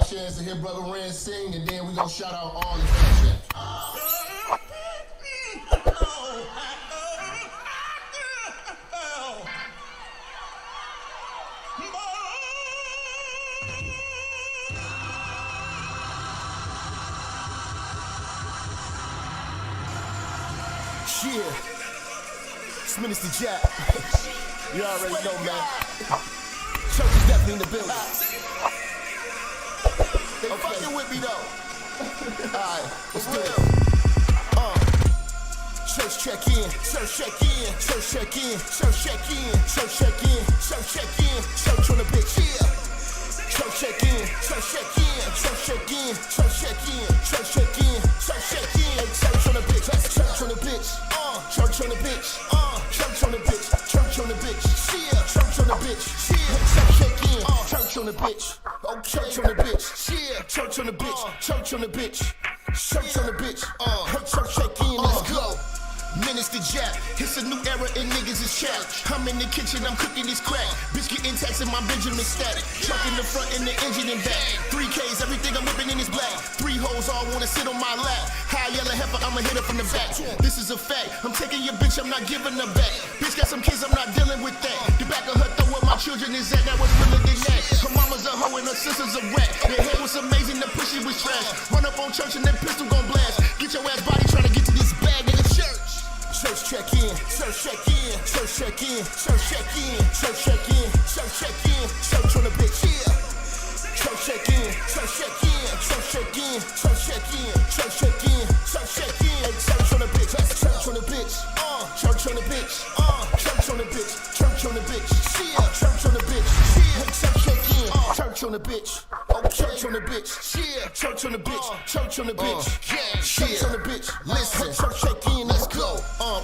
chance to hear Brother Rants sing, and then we gonna shout out all the fans. Yeah, it's Minister Jap. You already know, man. Church is definitely in the building. They fucking with me though. Alright, let's do it. Church check in, church check in, church check in, church check in, church check in, church check in, church on the bitch. Yeah. Church check in, church check in, church check in, church check in, church check in, church check in, church on the bitch. That's church on the bitch. Church on the bitch. Church on the bitch. Church on the bitch. Yeah. Church on the bitch. Yeah. Church check in. Church on the bitch. Oh, church on the bitch. Yeah. Church on the bitch. Church on the bitch. Church on the bitch. Hey, church check in. Let's go. Minister Jap, it's a new era and niggas is chapped. I'm in the kitchen, I'm cooking this crack. Bitch getting taxed in my Benjamin stack. Truck in the front and the engine in back. 3Ks, everything I'm whipping in is black. 3 hoes all wanna sit on my lap. High yellow heifer, I'ma hit her from the back. This is a fact, I'm taking your bitch, I'm not giving her back. Bitch got some kids, I'm not dealing with that. The back of her throw where my children is at, that was realer than that. Her mama's a hoe and her sister's a rat. Their hair was amazing, the pussy was trash. Run up on church and that pistol gon' blast. Get your ass body trying to get to this bag, nigga. Church check in, church check in, church check in, church check in, church check in, church check in, church on the bitch. Yeah. Church check in, church check in, church check in, church check in, church check in, church check in, church on the bitch. That's church on the bitch. Church on the bitch. Church on the bitch. Church on the bitch. Yeah. Church on the bitch. Yeah. Church check in. Church on the bitch. Oh, church on the bitch. Yeah. Church on the bitch. Church on the bitch. Yeah. Church on the bitch. Listen. Church check in. Let's go.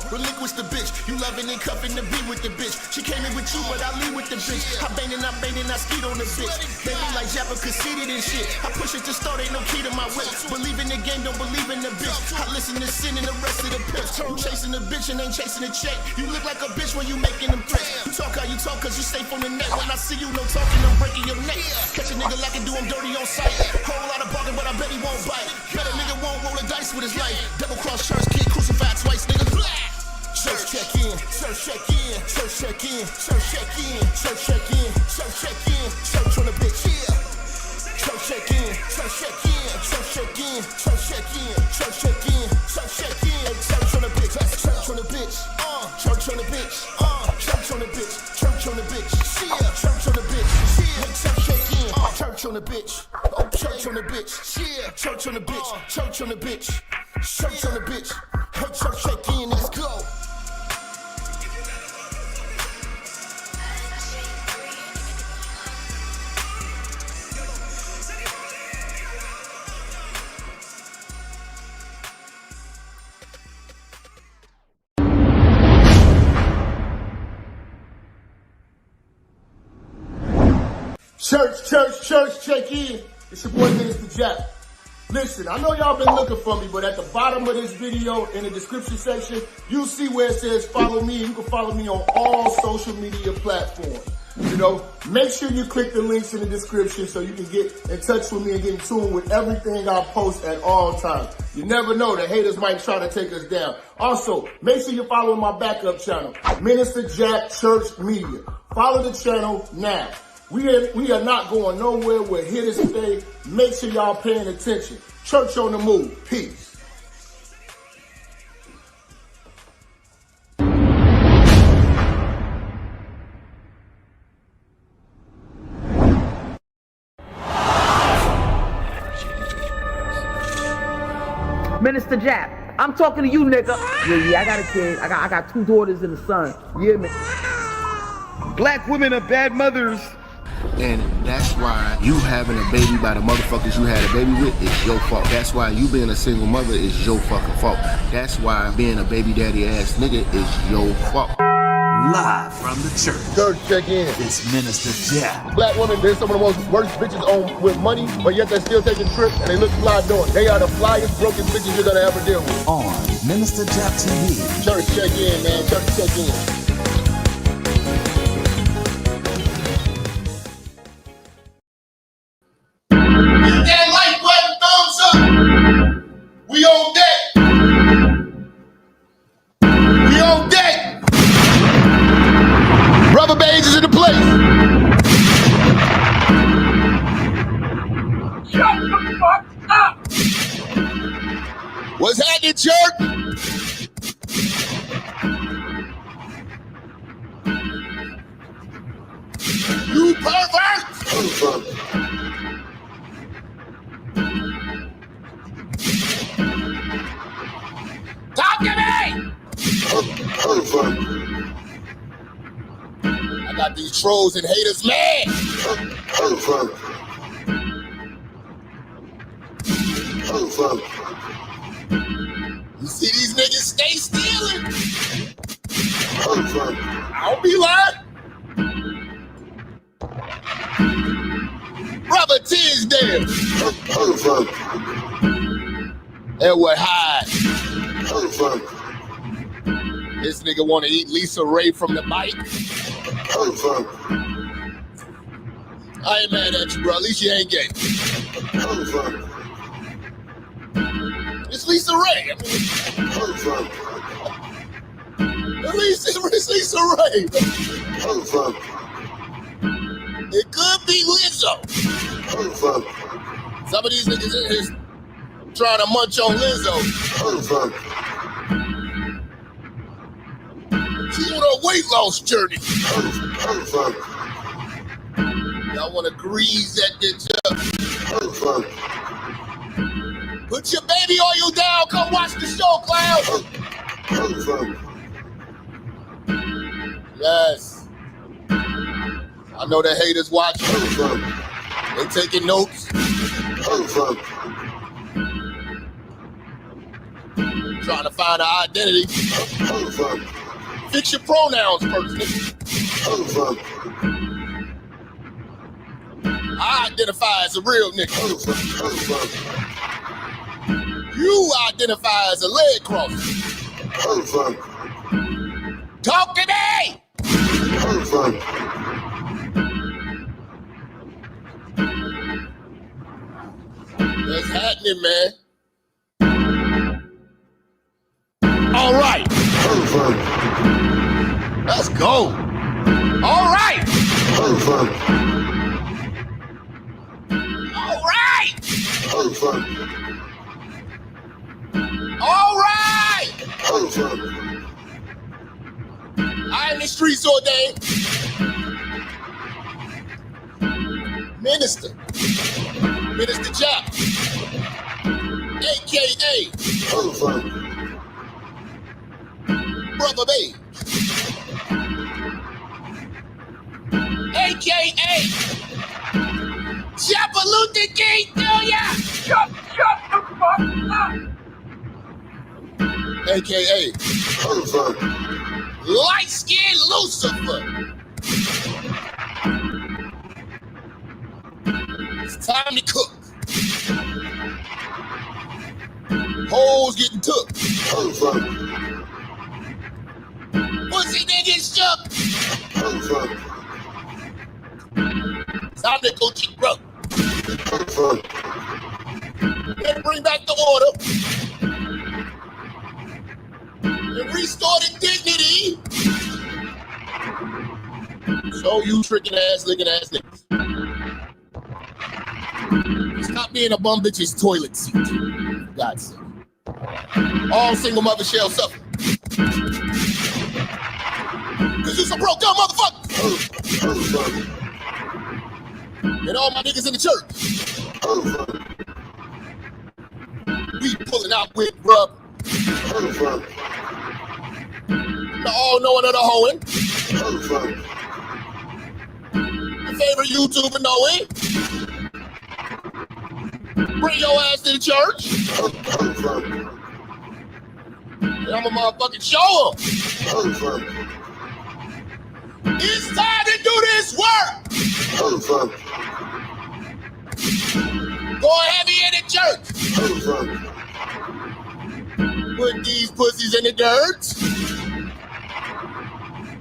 Relinquish the bitch. You loving and cuffing to be with the bitch. She came in with you, but I leave with the bitch. I bang and I skeet on the bitch. They be like Jappa conceited and shit. I push it to start, ain't no key to my whip. Believe in the game, don't believe in the bitch. I listen to sin and the rest of the pimps. You chasing the bitch and ain't chasing the check. You look like a bitch when you making them threats. You talk how you talk cause you safe on the net. When I see you, no talking, I'm breaking your neck. Catch a nigga like it, do him dirty on sight. Whole lot of bargain, but I bet he won't bite. Bet a nigga won't roll the dice with his life. Double cross church, kid crucified twice, nigga. Church check in, church check in, church check in, church check in, church check in, church check in, church on the bitch. Yeah. Church check in, church check in, church check in, church check in, church check in, church check in, church on the bitch. That's church on the bitch. Church on the bitch. Church on the bitch. Church on the bitch. Yeah. Church on the bitch. Yeah. Church check in. Church on the bitch. Oh, church on the bitch. Yeah. Church on the bitch. Church on the bitch. Church on the bitch. Hey, church check in. Let's go. Church, check in. It's your boy Minister Jap. Listen, I know y'all been looking for me, but at the bottom of this video, in the description section, you see where it says follow me. You can follow me on all social media platforms. You know, make sure you click the links in the description so you can get in touch with me and get in tune with everything I post at all times. You never know, the haters might try to take us down. Also, make sure you follow my backup channel, Minister Jap Church Media. Follow the channel now. We are not going nowhere. We're here to stay. Make sure y'all paying attention. Church on the move. Peace. Minister Jap, I'm talking to you, nigga. Yeah, I got a kid. I got 2 daughters and a son. Yeah, man. Black women are bad mothers. And that's why you having a baby by the motherfuckers you had a baby with is your fault. That's why you being a single mother is your fucking fault. That's why being a baby daddy ass nigga is your fault. Live from the church. Church check in. It's Minister Jap. Black women, they're some of the most worst bitches on with money, but yet they're still taking trips and they look fly doing. They are the flyest, broken bitches you're gonna ever deal with. On Minister Jap TV. Church check in, man. Church check in. Hit that like button, thumbs up. We on deck. We on deck. Rubber bands is in the place. Shut the fuck up! What's happening, jerk? You pervert! Talk to me! I got these trolls and haters mad. You see these niggas stay stealing. I don't be lying. Brother Tisdale. Edward Hyde. This nigga wanna eat Lisa Ray from the bike. I ain't mad at you, bro. At least you ain't gay. It's Lisa Ray. I mean, at least it's Lisa Ray. It could be Lizzo. Some of these niggas in here trying to munch on Lizzo. She's on a weight loss journey. Y'all want to grease that bitch up. Put your baby oil down. Come watch the show, clown. Yes. I know the haters watching. They taking notes. Trying to find an identity. Fix your pronouns first, nigga. I identify as a real nigga. You identify as a leg crosser. Talk to me! What's happening, man? All right. Let's go. All right. All right. All right. I am the streets ordained. Minister Jap, a.k.a. Brother Babe, a.k.a. Japalute King Julia. Shut the fuck up! a.k.a. Light-skinned Lucifer. It's time to cook. Hoes getting took. Pussy niggas shook. Time to go to broke. Then bring back the order. And restore the dignity. So you tricking ass, licking ass niggas. Stop being a bum bitch's toilet seat. God's sake. All single mothers shall suffer. Cause you some broke down motherfucker. And all my niggas in the church. We pulling out with rub. The all knowing of the hoeing. Your favorite YouTuber knowing. Bring your ass to the church. And I'm a motherfucking show 'em. It's time to do this work. Go heavy in the church. Put these pussies in the dirt.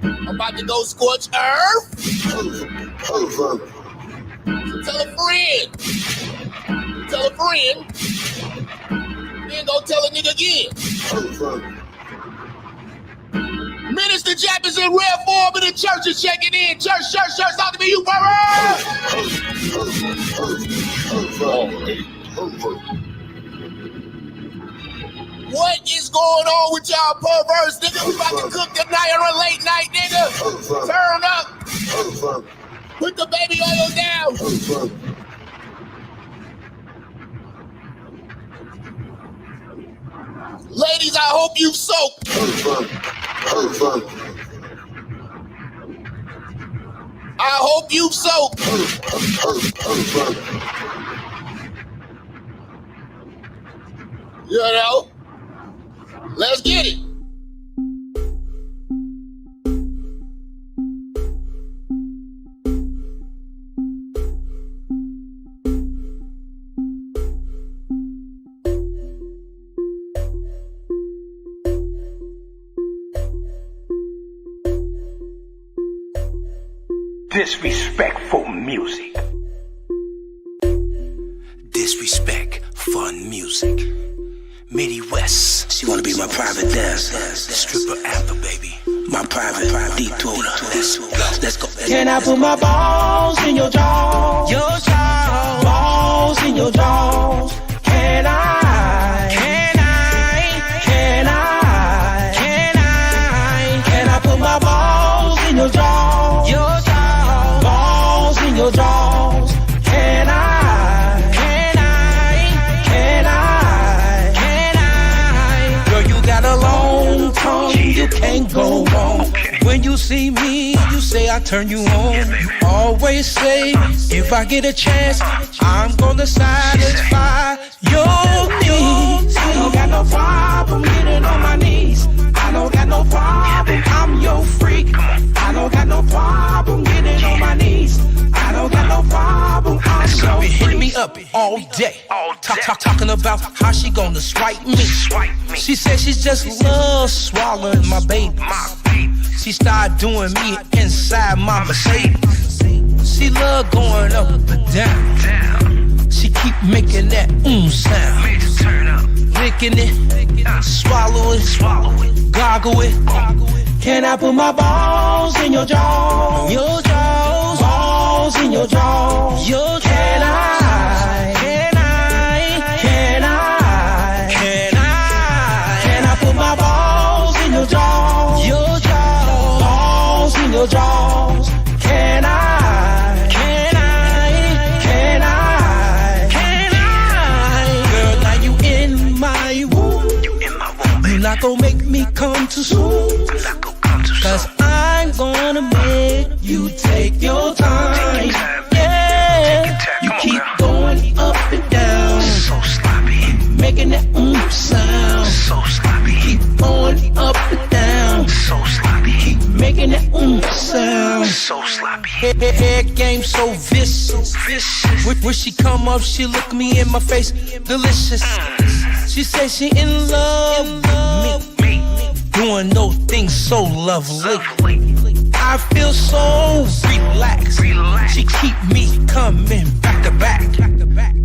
I'm about to go scorch earth. So tell a friend. gonna tell a nigga again. Minister Jap is in rare form and the church is checking in. Church, talk to me, you pervert! What is going on with y'all perverts, nigga? We about to cook tonight on a late night, nigga. Turn up. Put the baby oil down. Ladies, I hope you've soaked. I hope you've soaked. You know? Let's get it. Disrespectful music. Disrespect, fun music. Midi West, she wanna be my private dancer, stripper anthem, baby. My private detour. Let's go. Can I put my balls in your jaws? Your jaws. Balls in your jaws. Can I? Can I put my balls in your jaws? Your jaws. Balls in your jaws. Can I? Got a long tongue, you can't go wrong. When you see me, you say I turn you on. You always say, if I get a chance, I'm gonna satisfy your needs. I don't got no problem getting on my knees. I don't got no problem, I'm your freak. I don't got no problem getting on my knees. I don't got no problem, I'm your freak. Hit me up all day. Talking about how she gonna swipe me. She said she just loves swallowing my baby. She started doing me inside my Mercedes. She love going up and down. She keep making that sound. Licking it, swallow it, goggle it. Can I put my balls in your jaws? Your jaws. Balls in your jaws. Your jaws. Can I? Can I put my balls in your jaws? Your jaws. Balls in your jaws. Can I? Girl, now you in my womb. You not gonna make me come too soon. Cause I'm gonna make you take your time. Yeah, you keep going up and down. So sloppy. Making that sound. So sloppy. Keep going up and down. So sloppy. Keep making that sound. So sloppy. Head game so vicious. When she come up, she look me in my face, delicious. She say she in love with me, doing those things so lovely. I feel so relaxed. She keep me coming back to back.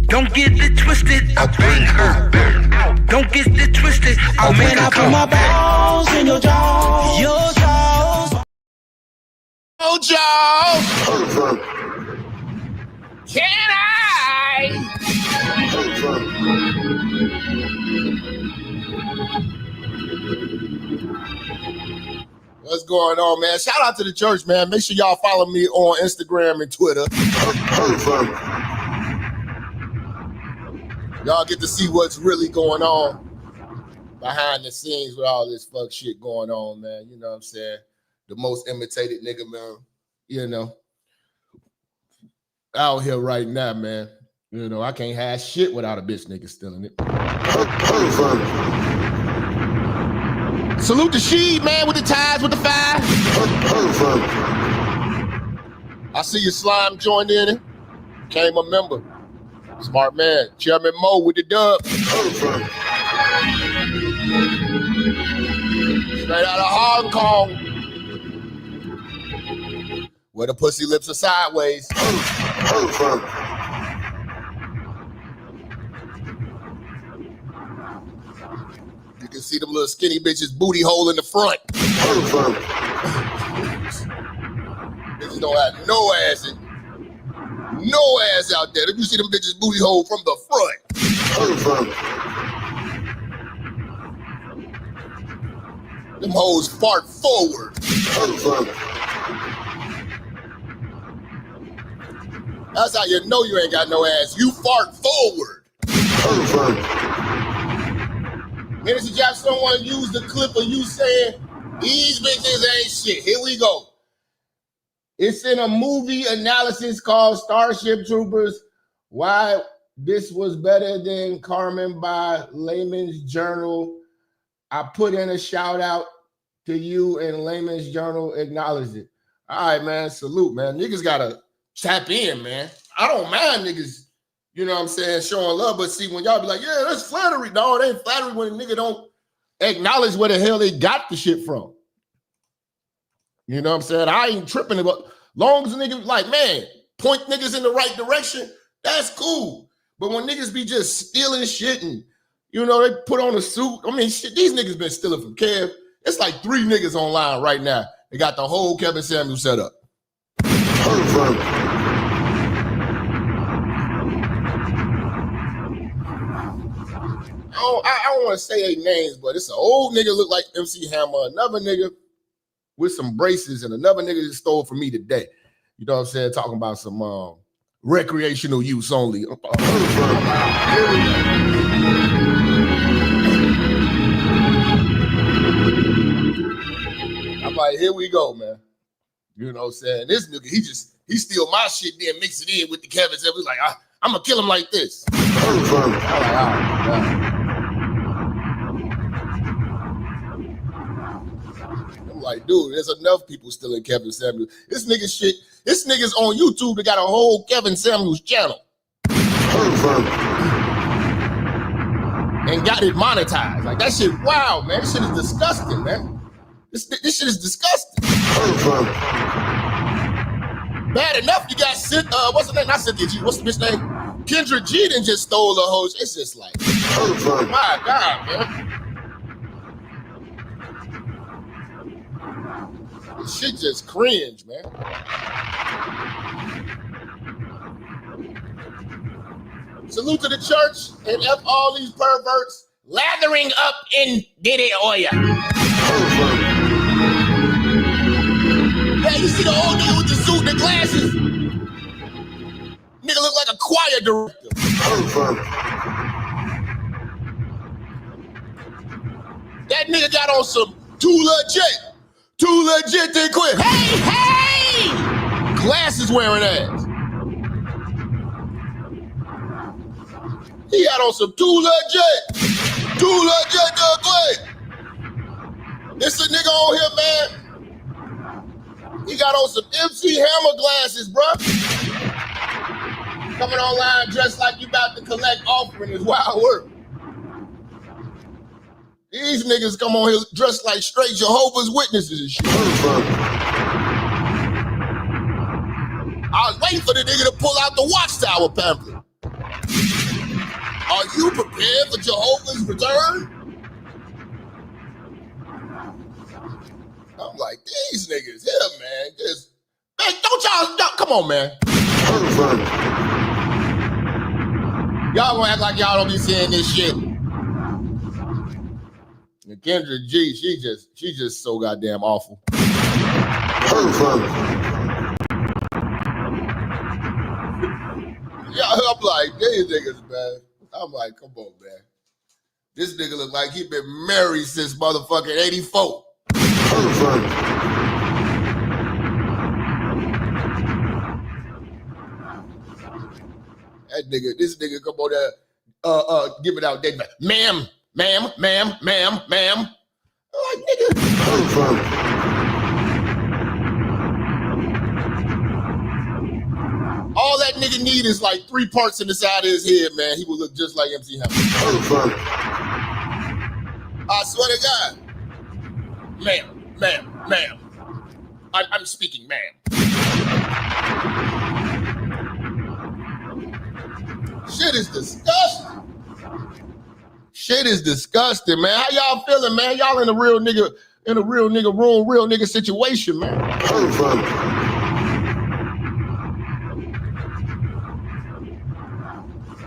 Don't get it twisted, I'll bring her back. Don't get it twisted, I'll make When I her put come my back. balls in your jaws. Your jaws. Oh, Joe. Can I? What's going on, man? Shout out to the church, man. Make sure y'all follow me on Instagram and Twitter. Y'all get to see what's really going on behind the scenes with all this fuck shit going on, man. You know what I'm saying? The most imitated nigga, man. You know, out here right now, man. You know, I can't have shit without a bitch nigga stealing it. Salute the Sheed, man, with the ties, with the five. I see your slime joined in it. Came a member. Smart man. Chairman Mo with the dub. Straight out of Hong Kong. Where the pussy lips are sideways. You can see them little skinny bitches booty hole in the front. Bitches don't have no ass out there. If you see them bitches booty hole from the front. Them hoes fart forward. That's how you know you ain't got no ass. You fart forward. Minister Jap, someone used the clip of you saying, these bitches ain't shit. Here we go. It's in a movie analysis called Starship Troopers. Why this was better than Carmen by Layman's Journal. I put in a shout out to you and Layman's Journal acknowledged it. All right, man. Salute, man. Niggas gotta tap in, man. I don't mind niggas, you know what I'm saying, showing love, but see, when y'all be like, yeah, that's flattery. No, it ain't flattery when a nigga don't acknowledge where the hell they got the shit from. You know what I'm saying? I ain't tripping about, long as a nigga like, man, point niggas in the right direction, that's cool. But when niggas be just stealing shit and, you know, they put on a suit, I mean, shit, these niggas been stealing from Kev. It's like 3 niggas online right now. They got the whole Kevin Samuels set up. I don't want to say their names, but it's an old nigga look like MC Hammer, another nigga with some braces, and another nigga that stole from me today. You know what I'm saying? Talking about some recreational use only. I'm like, here we go, man. You know what I'm saying? This nigga, he steal my shit, then mix it in with the Kevin Samuels. Like, I'm gonna kill him like this. I'm like, dude, there's enough people stealing Kevin Samuels. This nigga's on YouTube that got a whole Kevin Samuels channel. And got it monetized. Like, that shit, wow, man. This shit is disgusting, man. This shit is disgusting. Bad enough you got what's the name? Not Cynthia G. What's the bitch name? Kendra G done just stole the host. It's just like, my God, man. This shit just cringe, man. Salute to the church and F all these perverts lathering up in Diddy oil. Hey, you see the old nigga with the suit and the glasses? Nigga look like a choir director. That nigga got on some too legit to quit. Hey! Glasses wearing ass. He got on some too legit to quit. This a nigga on here, man. He got on some MC Hammer glasses, bro. Coming online dressed like you about to collect offering is wild work. These niggas come on here dressed like straight Jehovah's Witnesses and shit. I was waiting for the nigga to pull out the Watchtower pamphlet. Are you prepared for Jehovah's return? I'm like, these niggas here, man. Man, don't y'all, come on, man. Y'all gonna act like y'all don't be seeing this shit. And Kendra G, she just so goddamn awful. Yeah, I'm like, these niggas, man. I'm like, come on, man. This nigga look like he been married since motherfucking 84. This nigga come on there, giving out data. Ma'am. I'm like, nigga. All that nigga need is like 3 parts in the side of his head, man. He would look just like MC Hammer. I swear to God. Ma'am. I'm speaking, ma'am. Shit is disgusting. Shit is disgusting, man. How y'all feeling, man? Y'all in a real nigga room, real nigga situation, man.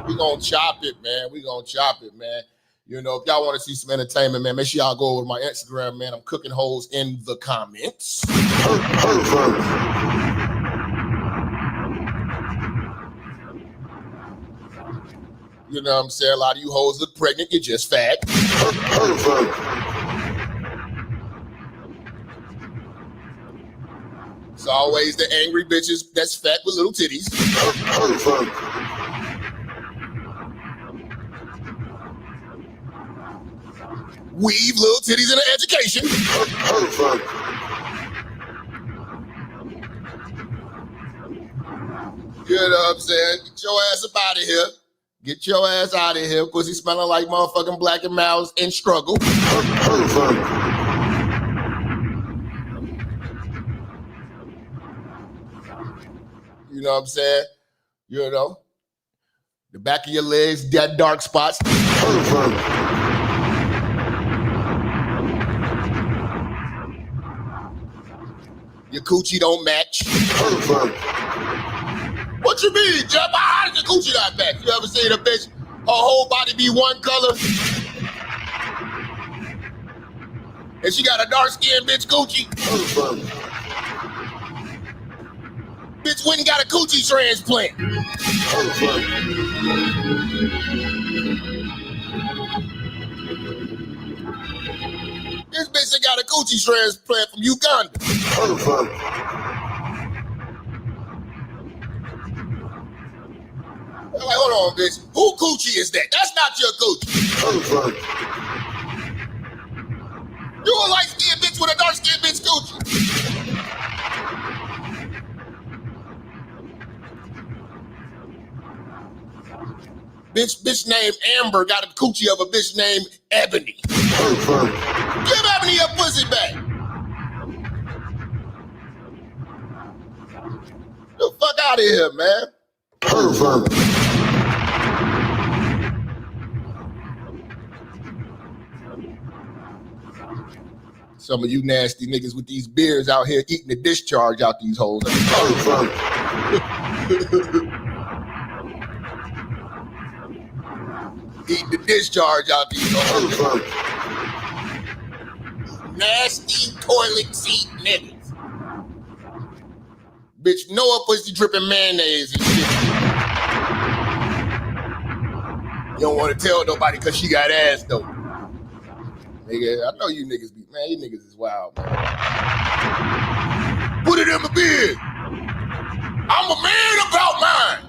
We gonna chop it, man. We gonna chop it, man. You know, if y'all want to see some entertainment, man, make sure y'all go over to my Instagram, man. I'm cooking holes in the comments. You know what I'm saying? A lot of you hoes look pregnant, you're just fat. It's always the angry bitches that's fat with little titties. Weave little titties into education. You know what I'm saying? Get your ass up out of here. Get your ass out of here, because he's smelling like motherfucking Black and Mouse in struggle. You know what I'm saying? You know, the back of your legs, dead dark spots. Your coochie don't match. What you mean, Jap? How did your coochie not match? You ever seen a bitch, her whole body be one color? And she got a dark-skinned bitch coochie? Bitch went and got a coochie transplant. This bitch that got a coochie transplant from Uganda. I'm like, hold on, bitch. Who coochie is that? That's not your coochie. You a light-skinned bitch with a dark-skinned bitch coochie. Bitch named Amber got a coochie of a bitch named Ebony. Give Ebony your pussy back. Get the fuck out of here, man. Some of you nasty niggas with these beards out here eating the discharge out these holes. Eating the discharge out these holes. Nasty toilet seat niggas. Bitch, Noah pussy dripping mayonnaise and shit. You don't want to tell nobody because she got ass though. Nigga, I know you niggas be, man, you niggas is wild, man. Put it in my beard. I'm a man about mine.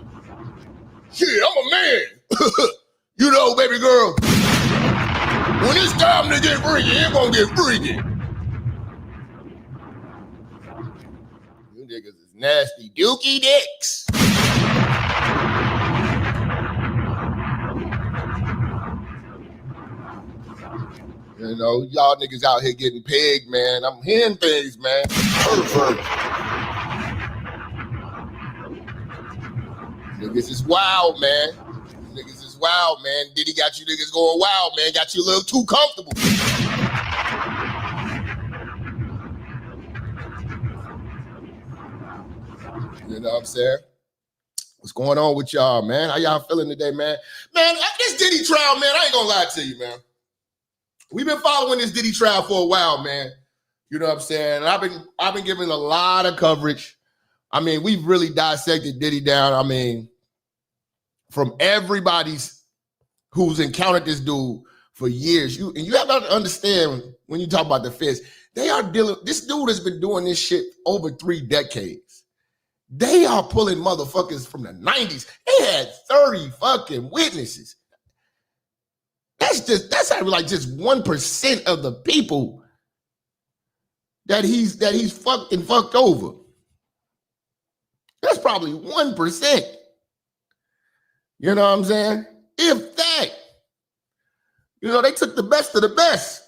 Shit, I'm a man. You know, baby girl, when it's time to get freaky, it's gonna get freaky. You niggas is nasty dookie dicks. You know, y'all niggas out here getting pegged, man. I'm hearing things, man. Niggas is wild, man. Niggas is wild, man. Diddy got you niggas going wild, man. Got you a little too comfortable. You know what I'm saying? What's going on with y'all, man? How y'all feeling today, man? Man, this Diddy trial, man, I ain't gonna lie to you, man. We've been following this Diddy trial for a while, man. You know what I'm saying? And I've been giving a lot of coverage. I mean, we've really dissected Diddy down. I mean, from everybody's who's encountered this dude for years. You have to understand when you talk about the feds, they are dealing, this dude has been doing this shit over 3 decades. They are pulling motherfuckers from the 90s. They had 30 fucking witnesses. That's like just 1% of the people that he's fucked over. That's probably 1%. You know what I'm saying? If that. You know, they took the best of the best.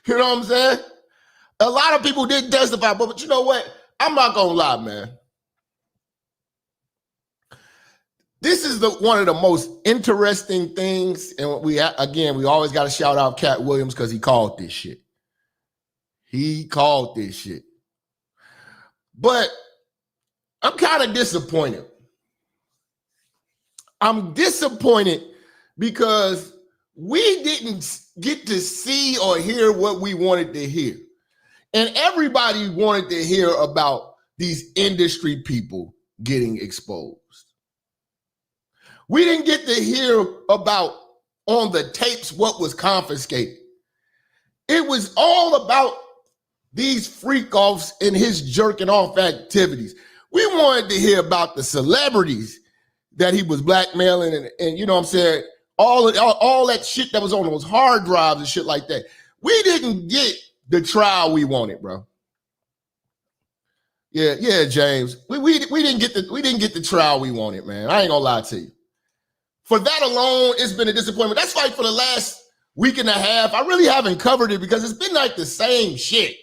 You know what I'm saying? A lot of people didn't testify, but you know what? I'm not gonna lie, man. This is one of the most interesting things, and we always got to shout out Cat Williams because he called this shit. He called this shit. But I'm kind of disappointed. I'm disappointed because we didn't get to see or hear what we wanted to hear. And everybody wanted to hear about these industry people getting exposed. We didn't get to hear about on the tapes what was confiscated. It was all about these freak-offs and his jerking off activities. We wanted to hear about the celebrities that he was blackmailing and you know what I'm saying, all that shit that was on those hard drives and shit like that. We didn't get the trial we wanted, bro. Yeah, James. We didn't get the trial we wanted, man. I ain't gonna lie to you. For that alone, it's been a disappointment. That's like for the last week and a half, I really haven't covered it because it's been like the same shit.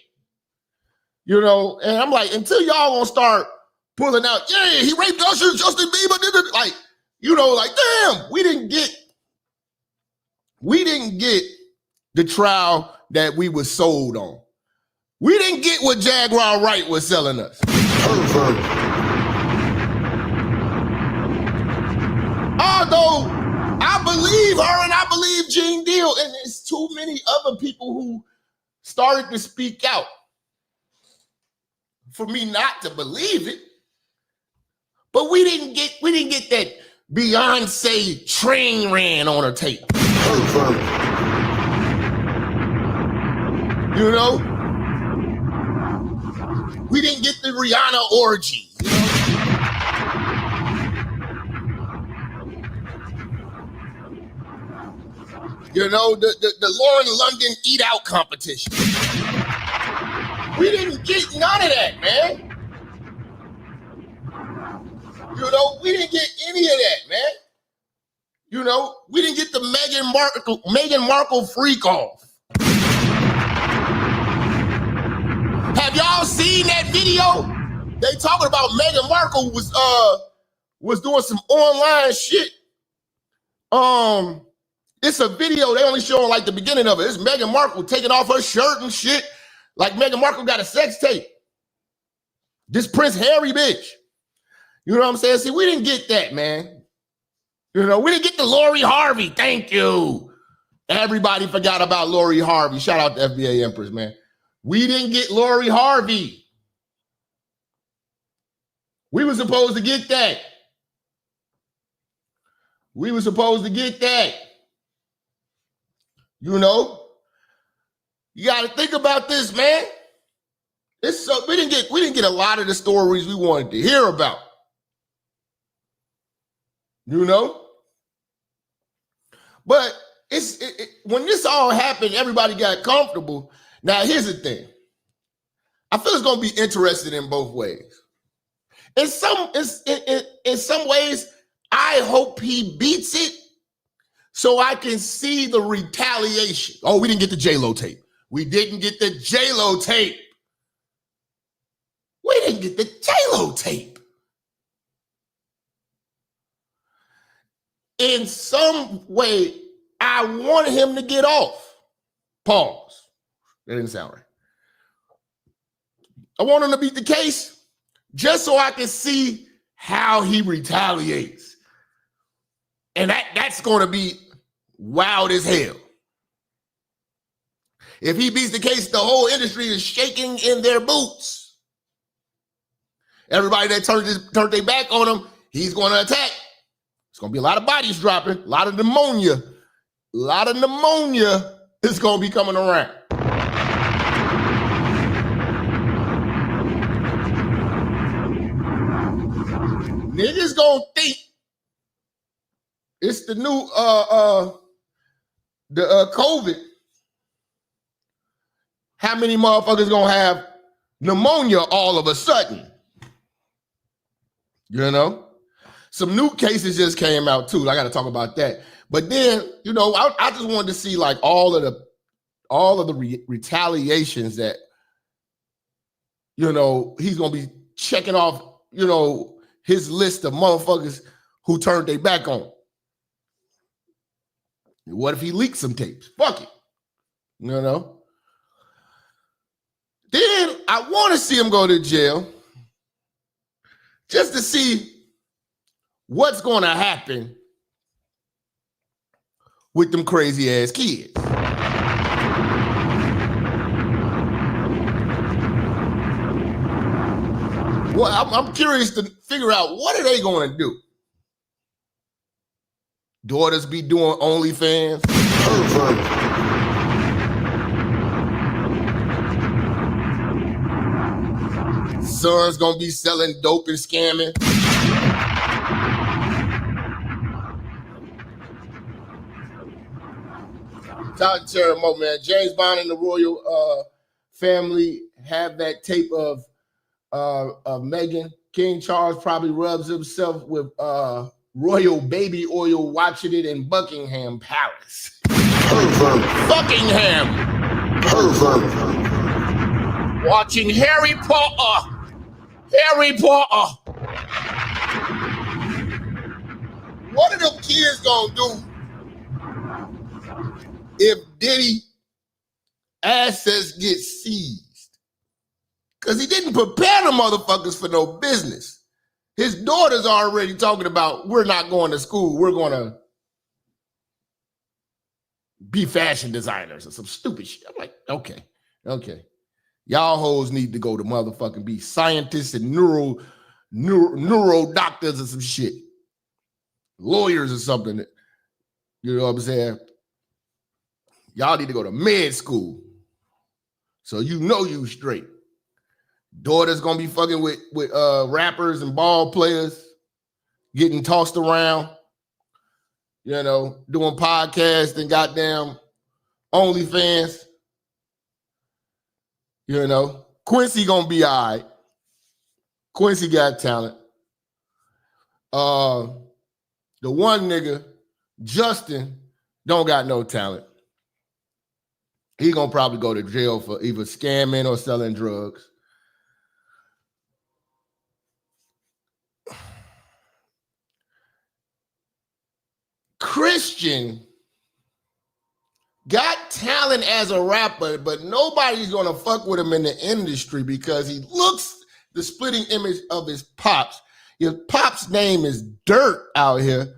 You know, and I'm like, until y'all gonna start pulling out, yeah, he raped Usher, Justin Bieber, like, you know, like, damn, we didn't get the trial that we was sold on. We didn't get what Jaguar Wright was selling us. Although I believe her and I believe Gene Deal, and there's too many other people who started to speak out for me not to believe it. But we didn't get that Beyonce train ran on her tape. You know? We didn't get the Rihanna orgy. You know, the Lauren London eat out competition. We didn't get none of that, man. You know, we didn't get any of that, man. You know, we didn't get the Meghan Markle freak off. Have y'all seen that video? They talking about Meghan Markle was doing some online shit. It's a video, they only showing like the beginning of it. It's Meghan Markle taking off her shirt and shit. Like Meghan Markle got a sex tape. This Prince Harry bitch. You know what I'm saying? See, we didn't get that, man. You know, we didn't get the Lori Harvey. Thank you. Everybody forgot about Lori Harvey. Shout out to FBA Empress, man. We didn't get Lori Harvey. We were supposed to get that. We were supposed to get that. You know, you got to think about this, man. It's so we didn't get a lot of the stories we wanted to hear about. You know, but when this all happened, everybody got comfortable. Now, here's the thing. I feel it's going to be interested in both ways. In some ways, I hope he beats it so I can see the retaliation. Oh, we didn't get the J-Lo tape. We didn't get the J-Lo tape. We didn't get the J-Lo tape. In some way, I want him to get off. Pause. That didn't sound right. I want him to beat the case just so I can see how he retaliates. And that's going to be wild as hell. If he beats the case, the whole industry is shaking in their boots. Everybody that turned their back on him, he's going to attack. It's going to be a lot of bodies dropping, a lot of pneumonia. A lot of pneumonia is going to be coming around. Niggas going to think it's the new COVID. How many motherfuckers going to have pneumonia all of a sudden? You know? Some new cases just came out too. I got to talk about that. But then, you know, I just wanted to see like all of the retaliations that, you know, he's going to be checking off, you know, his list of motherfuckers who turned their back on him. What if he leaked some tapes? Fuck it. You know? Then I want to see him go to jail just to see what's going to happen with them crazy ass kids. Well, I'm curious to figure out, what are they going to do? Daughters be doing OnlyFans? Sons gonna be selling dope and scamming? Talk to him, man. James Bond and the royal family have that tape of Meghan. King Charles probably rubs himself with royal baby oil watching it in Buckingham Palace. Buckingham. Watching Harry Potter. Harry Potter. What are them kids gonna do if Diddy assets get seized? Because he didn't prepare the motherfuckers for no business. His daughter's already talking about, we're not going to school. We're going to be fashion designers or some stupid shit. I'm like, okay. Y'all hoes need to go to motherfucking be scientists and neuro doctors or some shit. Lawyers or something. You know what I'm saying? Y'all need to go to med school. So you know you straight. Daughter's gonna be fucking with rappers and ball players, getting tossed around, you know, doing podcasts and goddamn OnlyFans. You know, Quincy gonna be all right. Quincy got talent. The one nigga, Justin, don't got no talent. He gonna probably go to jail for either scamming or selling drugs. Christian got talent as a rapper, but nobody's gonna fuck with him in the industry because he looks the splitting image of his pops. His pops' name is dirt out here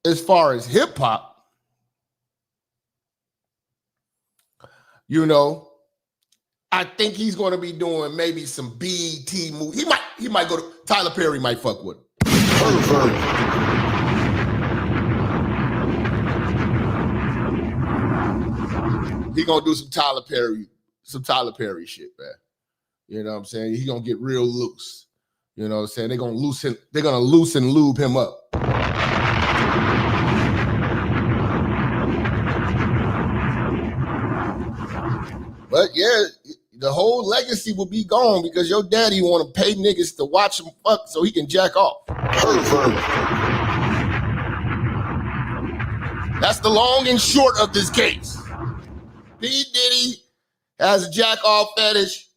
as far as hip hop. You know, I think he's gonna be doing maybe some BET movie. He might go to Tyler Perry might fuck with him. He gonna do some Tyler Perry shit, man. You know what I'm saying? He gonna get real loose. You know what I'm saying? They're gonna loosen lube him up. But yeah, the whole legacy will be gone because your daddy want to pay niggas to watch him fuck so he can jack off. That's the long and short of this case. P. Diddy has a jack off fetish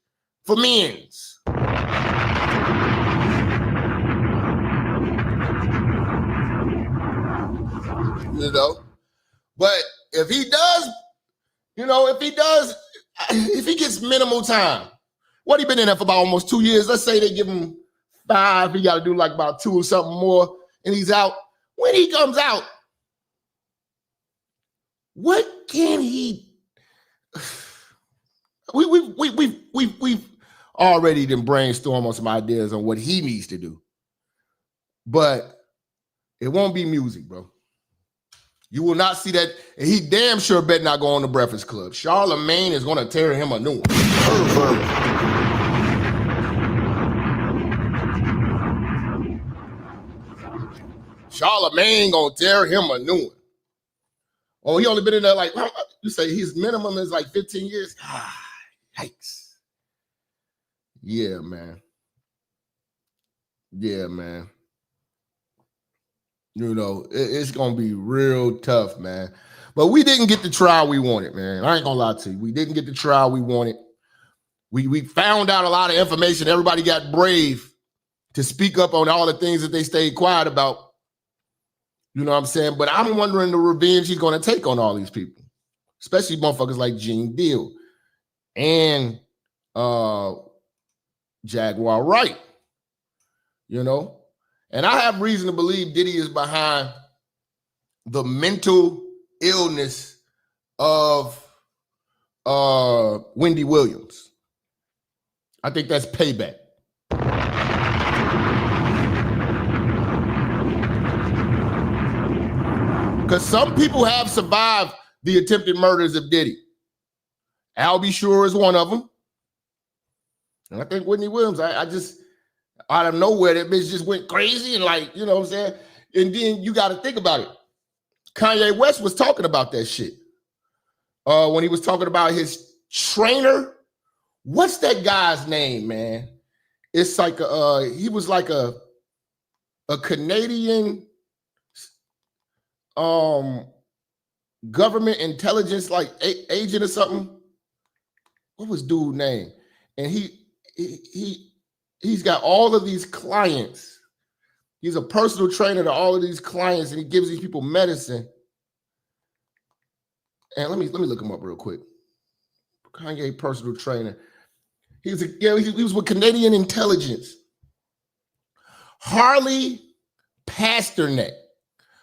for men's. You know? But if he does, if he gets minimal time, what he been in there for about almost 2 years? Let's say they give him 5, he got to do like about 2 or something more, and he's out. When he comes out, what can he? We've already done brainstormed on some ideas on what he needs to do, but it won't be music, bro. You will not see that. And he damn sure better not go on the Breakfast Club. Charlamagne is going to tear him a new one. Charlamagne going to tear him a new one. Oh, he only been in there like, you say his minimum is like 15 years? Yikes. Yeah, man. You know, it's going to be real tough, man. But we didn't get the trial we wanted, man. I ain't going to lie to you. We didn't get the trial we wanted. We found out a lot of information. Everybody got brave to speak up on all the things that they stayed quiet about. You know what I'm saying? But I'm wondering the revenge he's going to take on all these people, especially motherfuckers like Gene Deal and Jaguar Wright, you know? And I have reason to believe Diddy is behind the mental illness of Wendy Williams. I think that's payback. Because some people have survived the attempted murders of Diddy. Albie Shore is one of them. And I think Wendy Williams, I just, out of nowhere, that bitch just went crazy and like, you know what I'm saying? And then you got to think about it. Kanye West was talking about that shit. When he was talking about his trainer. What's that guy's name, man? It's like he was like a Canadian government intelligence like agent or something. What was dude's name? And he's got all of these clients. He's a personal trainer to all of these clients, and he gives these people medicine. And let me look him up real quick. Kanye personal trainer. He was with Canadian intelligence. Harley Pasternak,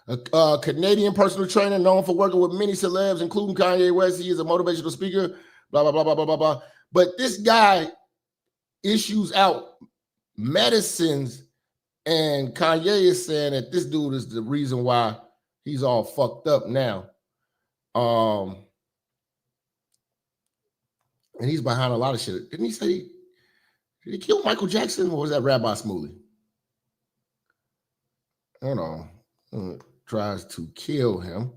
a Canadian personal trainer known for working with many celebs, including Kanye West. He is a motivational speaker, blah, blah, blah, blah, blah, blah, blah. But this guy issues out medicines, and Kanye is saying that this dude is the reason why he's all fucked up now. And he's behind a lot of shit. Didn't he say, did he kill Michael Jackson, or was that Rabbi Smoothie? I don't know. Tries to kill him.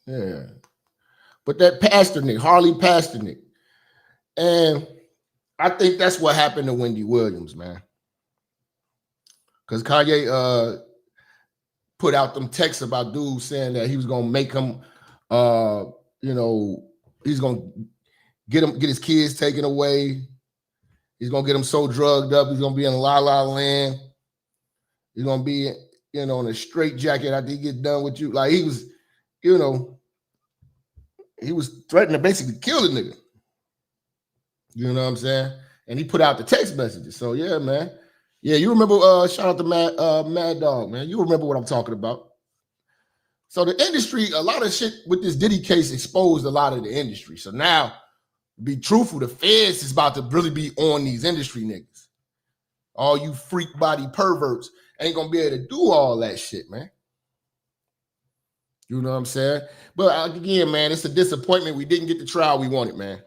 Yeah. But that Pasternak, Harley Pasternak. And I think that's what happened to Wendy Williams, man. Because Kanye put out them texts about dudes saying that he was gonna make him, he's gonna get his kids taken away. He's gonna get him so drugged up. He's gonna be in La La Land. He's gonna be, in a straight jacket after he get done with you. Like he was, he was threatening to basically kill the nigga. You know what I'm saying? And he put out the text messages. So yeah, man. Yeah, you remember, shout out to Mad Dog, man. You remember what I'm talking about. So the industry, a lot of shit with this Diddy case exposed a lot of the industry. So now, to be truthful, the feds is about to really be on these industry niggas. All you freak body perverts ain't gonna be able to do all that shit, man. You know what I'm saying? But again, man, it's a disappointment. We didn't get the trial we wanted, man.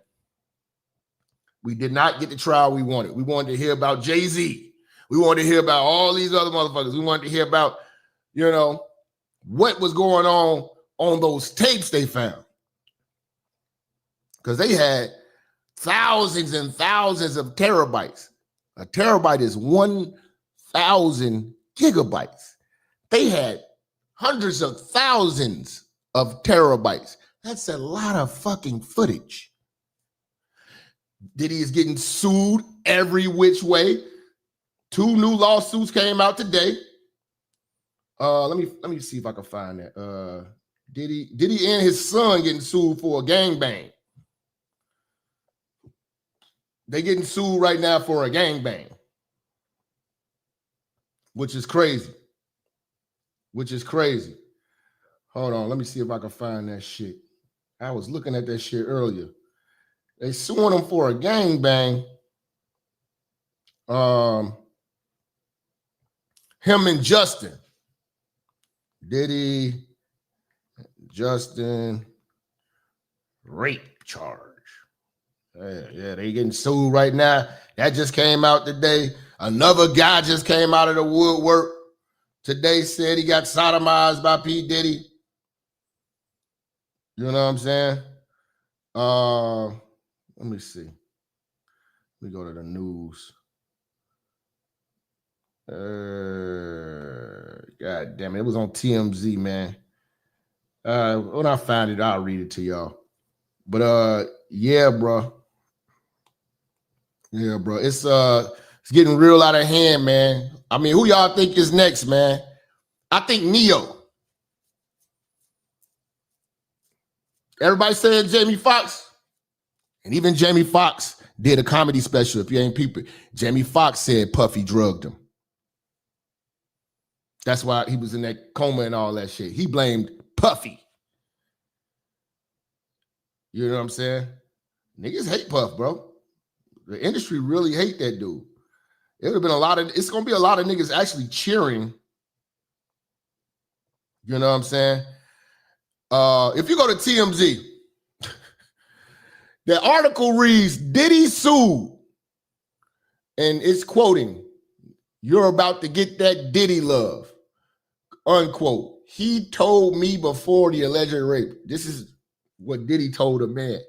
We did not get the trial we wanted. We wanted to hear about Jay-Z. We wanted to hear about all these other motherfuckers. We wanted to hear about, what was going on those tapes they found. Because they had thousands and thousands of terabytes. A terabyte is 1,000 gigabytes. They had hundreds of thousands of terabytes. That's a lot of fucking footage. Diddy is getting sued every which way. 2 new lawsuits came out today. Let me see if I can find that. Diddy and his son getting sued for a gangbang. They getting sued right now for a gangbang, which is crazy. Hold on, let me see if I can find that shit. I was looking at that shit earlier. They suing him for a gangbang. Him and Justin. Diddy, Justin, rape charge. Yeah, they getting sued right now. That just came out today. Another guy just came out of the woodwork today, said he got sodomized by P. Diddy. You know what I'm saying? Let me see. Let me go to the news. God damn it. It was on TMZ, man. When I find it, I'll read it to y'all. But yeah, bro. Yeah, bro. It's getting real out of hand, man. I mean, who y'all think is next, man? I think Neo. Everybody saying Jamie Foxx. And even Jamie Foxx did a comedy special. If you ain't people, Jamie Foxx said Puffy drugged him. That's why he was in that coma and all that shit. He blamed Puffy. You know what I'm saying? Niggas hate Puff, bro. The industry really hate that dude. It would have been it's going to be a lot of niggas actually cheering. You know what I'm saying? If you go to TMZ, the article reads, Diddy sued. And it's quoting, "You're about to get that Diddy love," unquote. He told me before the alleged rape. This is what Diddy told a man.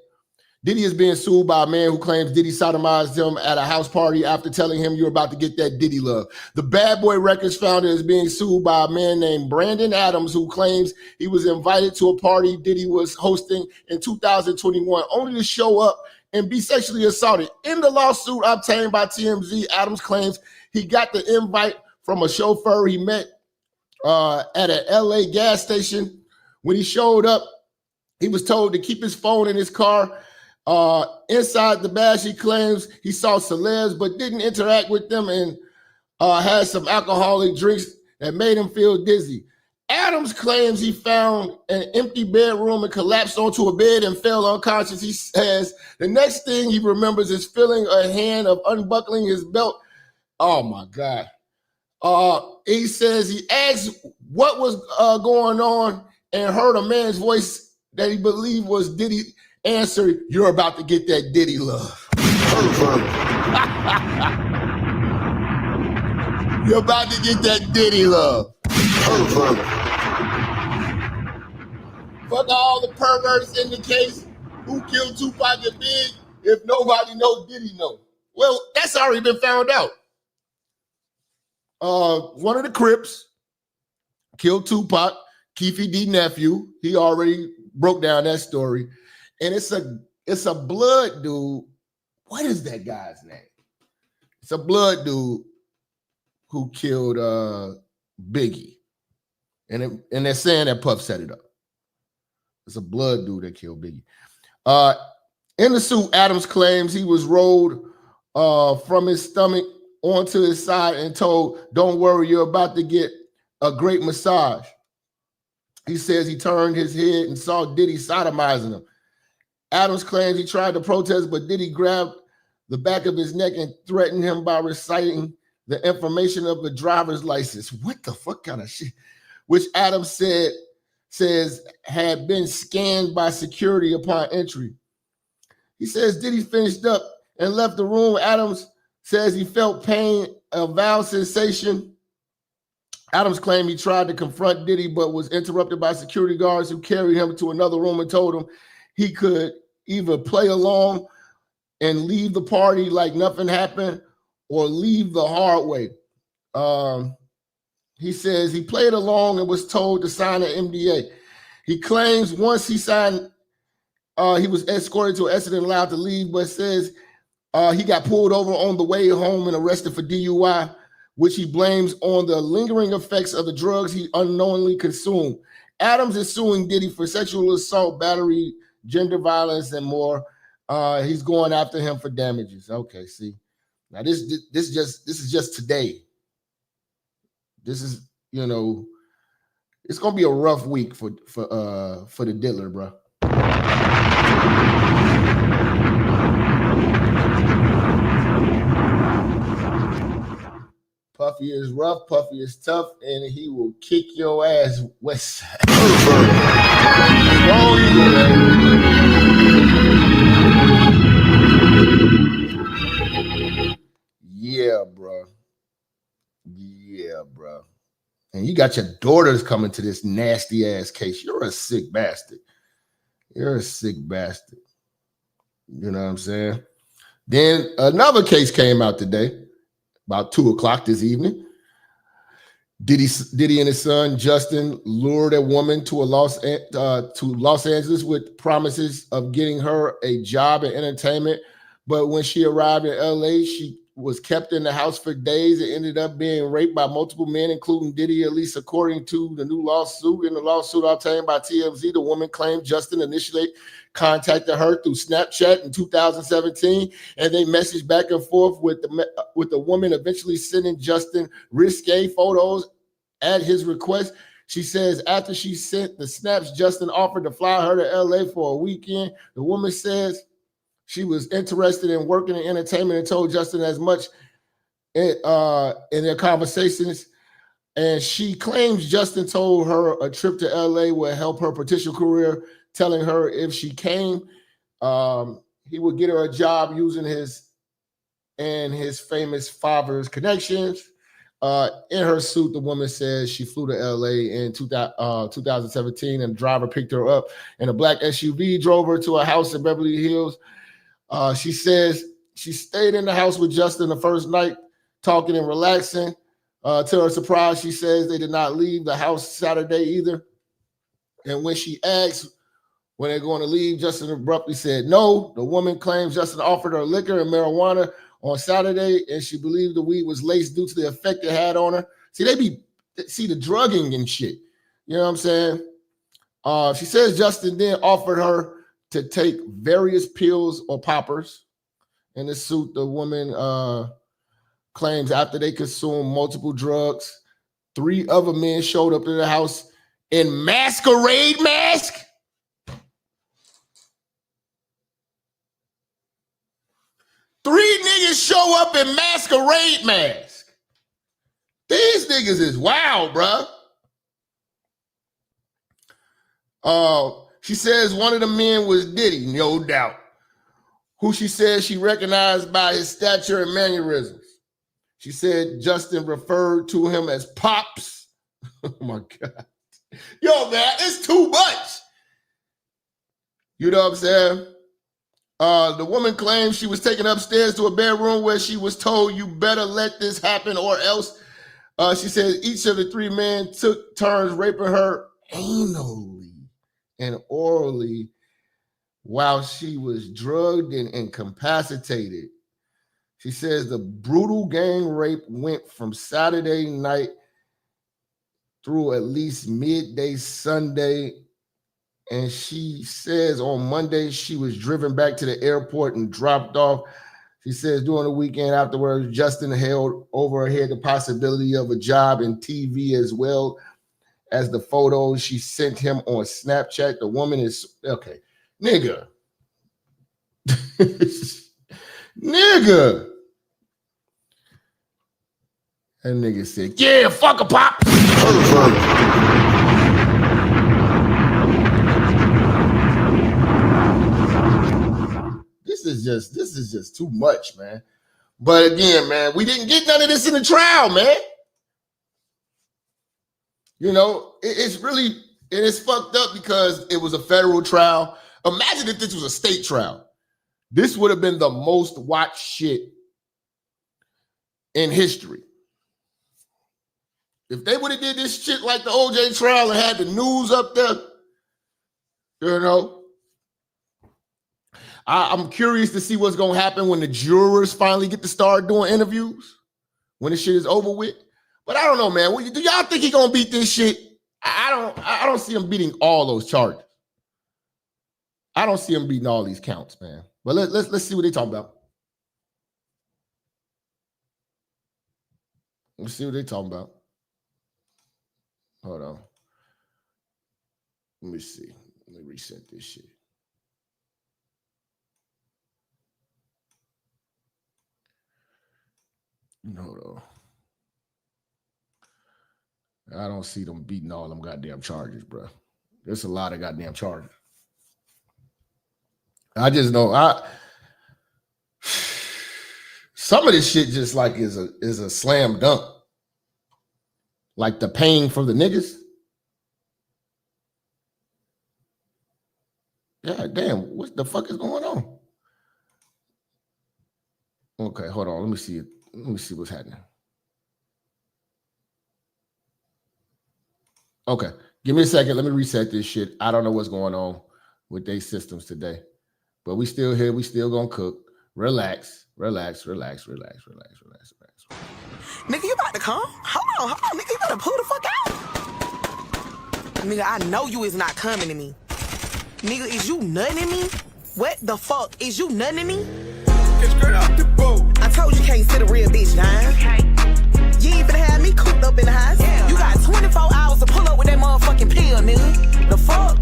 Diddy is being sued by a man who claims Diddy sodomized him at a house party after telling him you're about to get that Diddy love. The Bad Boy Records founder is being sued by a man named Brandon Adams who claims he was invited to a party Diddy was hosting in 2021 only to show up and be sexually assaulted. In the lawsuit obtained by TMZ, Adams claims he got the invite from a chauffeur he met at an LA gas station. When he showed up, he was told to keep his phone in his car. Inside the bash, he claims he saw celebs but didn't interact with them and had some alcoholic drinks that made him feel dizzy. Adams claims he found an empty bedroom and collapsed onto a bed and fell unconscious. He says the next thing he remembers is feeling a hand of unbuckling his belt. Oh my God. He says he asked what was going on and heard a man's voice that he believed was Diddy answer, "You're about to get that Diddy love." You're about to get that Diddy love. Fuck all the perverts in the case. Who killed Tupac and Big? If nobody knows, Diddy know. Well, that's already been found out. One of the Crips killed Tupac, Keefe D nephew. He already broke down that story. And it's a blood dude. What is that guy's name? It's a blood dude who killed Biggie. And they're saying that Puff set it up. It's a blood dude that killed Biggie. In the suit, Adams claims he was rolled from his stomach onto his side and told, "Don't worry, you're about to get a great massage." He says he turned his head and saw Diddy sodomizing him. Adams claims he tried to protest, but Diddy grabbed the back of his neck and threatened him by reciting the information of the driver's license. What the fuck kind of shit? Which Adams says had been scanned by security upon entry. He says Diddy finished up and left the room. Adams says he felt pain, a valve sensation. Adams claimed he tried to confront Diddy, but was interrupted by security guards who carried him to another room and told him he could either play along and leave the party like nothing happened or leave the hard way. He says he played along and was told to sign an NDA. He claims once he signed, he was escorted to Exeter and allowed to leave, but says he got pulled over on the way home and arrested for DUI, which he blames on the lingering effects of the drugs he unknowingly consumed. Adams is suing Diddy for sexual assault, battery, gender violence, and more. He's going after him for damages. Okay, see. Now this is just today. This is, you know, it's gonna be a rough week for the diddler, bro. Puffy is rough, Puffy is tough, and he will kick your ass west side. Yeah, bro. Yeah, bro. And you got your daughters coming to this nasty ass case. You're a sick bastard. You're a sick bastard. You know what I'm saying? Then another case came out today, about 2:00 this evening. Diddy and his son Justin lured a woman to Los Angeles with promises of getting her a job in entertainment, But when she arrived in LA, she was kept in the house for days and ended up being raped by multiple men, including Diddy, at least according to the new lawsuit. In the lawsuit obtained by TMZ, the woman claimed Justin initially contacted her through Snapchat in 2017, and they messaged back and forth with the woman eventually sending Justin risque photos at his request. She says after she sent the snaps, Justin offered to fly her to LA for a weekend. The woman says she was interested in working in entertainment and told Justin as much in their conversations. And she claims Justin told her a trip to LA would help her potential career, telling her if she came, he would get her a job using his famous father's connections. In her suit, the woman says she flew to LA in 2017, and the driver picked her up in a black SUV, drove her to a house in Beverly Hills. She says she stayed in the house with Justin the first night, talking and relaxing. To her surprise, she says they did not leave the house Saturday either. And when she asked when they're going to leave, Justin abruptly said no. The woman claims Justin offered her liquor and marijuana on Saturday, and she believed the weed was laced due to the effect it had on her. See, the drugging and shit. You know what I'm saying? She says Justin then offered her to take various pills or poppers. In the suit, the woman claims after they consumed multiple drugs, 3 other men showed up to the house in masquerade mask. Three niggas show up in masquerade mask. These niggas is wild, bruh. She says one of the men was Diddy, no doubt, who she says she recognized by his stature and mannerisms. She said Justin referred to him as Pops. Oh my God. Yo, man, it's too much. You know what I'm saying? The woman claims she was taken upstairs to a bedroom where she was told, you better let this happen or else. She said each of the 3 men took turns raping her anally and orally while she was drugged and incapacitated. She says the brutal gang rape went from Saturday night through at least midday Sunday. And she says on Monday she was driven back to the airport and dropped off. She says during the weekend afterwards, Justin held over her head the possibility of a job in TV as well as the photos she sent him on Snapchat. The woman is, okay, nigga. Nigga. That nigga said, yeah, fuck a pop. This is just too much, man. But again, man, we didn't get none of this in the trial, man. You know, it's fucked up because it was a federal trial. Imagine if this was a state trial. This would have been the most watched shit in history. If they would have did this shit like the OJ trial and had the news up there, you know, I'm curious to see what's going to happen when the jurors finally get to start doing interviews, when this shit is over with. But I don't know, man. Do y'all think he going to beat this shit? I don't see him beating all those charges. I don't see him beating all these counts, man. But let's see what they talking about. Let's see what they talking about. Hold on. Let me see. Let me reset this shit. Hold on. I don't see them beating all them goddamn charges, bro. There's a lot of goddamn charges. I just know some of this shit just like is a slam dunk. Like the pain for the niggas. Yeah, damn, what the fuck is going on? Okay, hold on. Let me see it. Let me see what's happening. Okay, give me a second. Let me reset this shit. I don't know what's going on with their systems today. But we still here. We still gonna cook. Relax. Nigga, you about to come? Hold on, nigga, you better pull the fuck out. Nigga, I know you is not coming to me. Nigga, is you nutting in me? What the fuck? Is you nutting in me? Get straight out the boat. I told you can't sit a real bitch down. You ain't finna have me cooped up in the house. Yeah. You got 24 hours to pull up with that motherfucking pill, nigga. The fuck?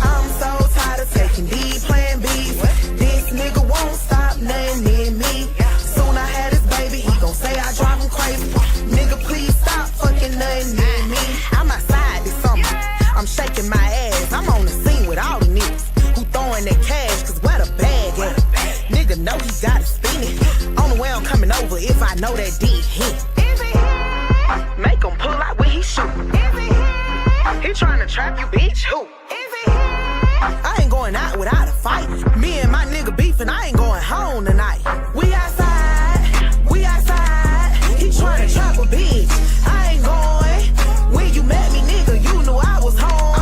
I'm so tired of taking D plan B's. This nigga won't stop nothing in me. Soon I had his baby, he gon' say I drive him crazy. Nigga, please stop fucking nothing in me. I'm outside this summer, I'm shaking my ass. I'm on the scene with all the niggas who throwing that cash, cause where the bag at? Nigga know he got it spinning. On the way I'm coming over if I know that dick hit. Make him pull out when he shoot. He tryna trap you, bitch, who? I ain't going out without a fight. Me and my nigga beefing, I ain't going home tonight. We outside. He tryna trap a bitch. I ain't going. When you met me, nigga, you knew I was home.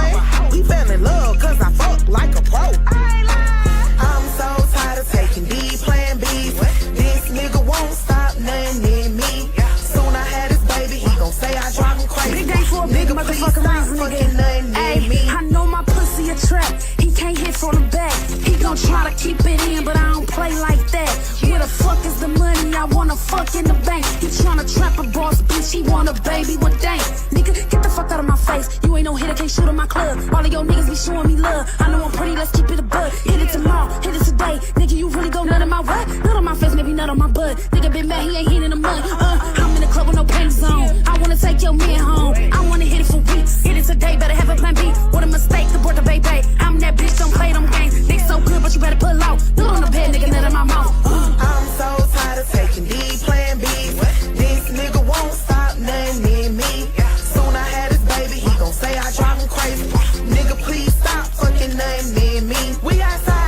We fell in love cause I fuck like a pro. I'm so tired of taking D plan B's. This nigga won't stop nothing in me. Soon I had his baby, he gon' say I drive him crazy. Big day for a big nigga, please motherfucking stop reason, fucking nigga. nothing in me. I know my pussy a trap. He can't hit from the back. He gon' try to keep it in, but I don't play like that. Where the fuck is the money? I wanna fuck in the bank. He tryna trap a boss bitch. He want a baby with dank. Nigga, get the fuck out of my face. You ain't no hitter, can't shoot in my club. All of your niggas be showing me love. I know I'm pretty, let's keep it a bud. Hit it tomorrow, hit it today. Nigga, you really go nut in my what? Nut on my face, maybe nut on my butt. Nigga been mad, he ain't hit in the mud. I'm in the club with no panties on. I wanna take your man home. I wanna hit it for weeks. Hit it today, better have a plan B. What a mistake, abort the baby. I'm that bitch, don't play them games. Dick so good, but you better pull out. Nut on the bed, nigga, nut in my mouth. I'm so tired of taking D plan B's. This nigga won't stop nothing in me. Soon I had his baby, he gon' say I drive him crazy. Nigga, please stop fucking nothing in me. We outside.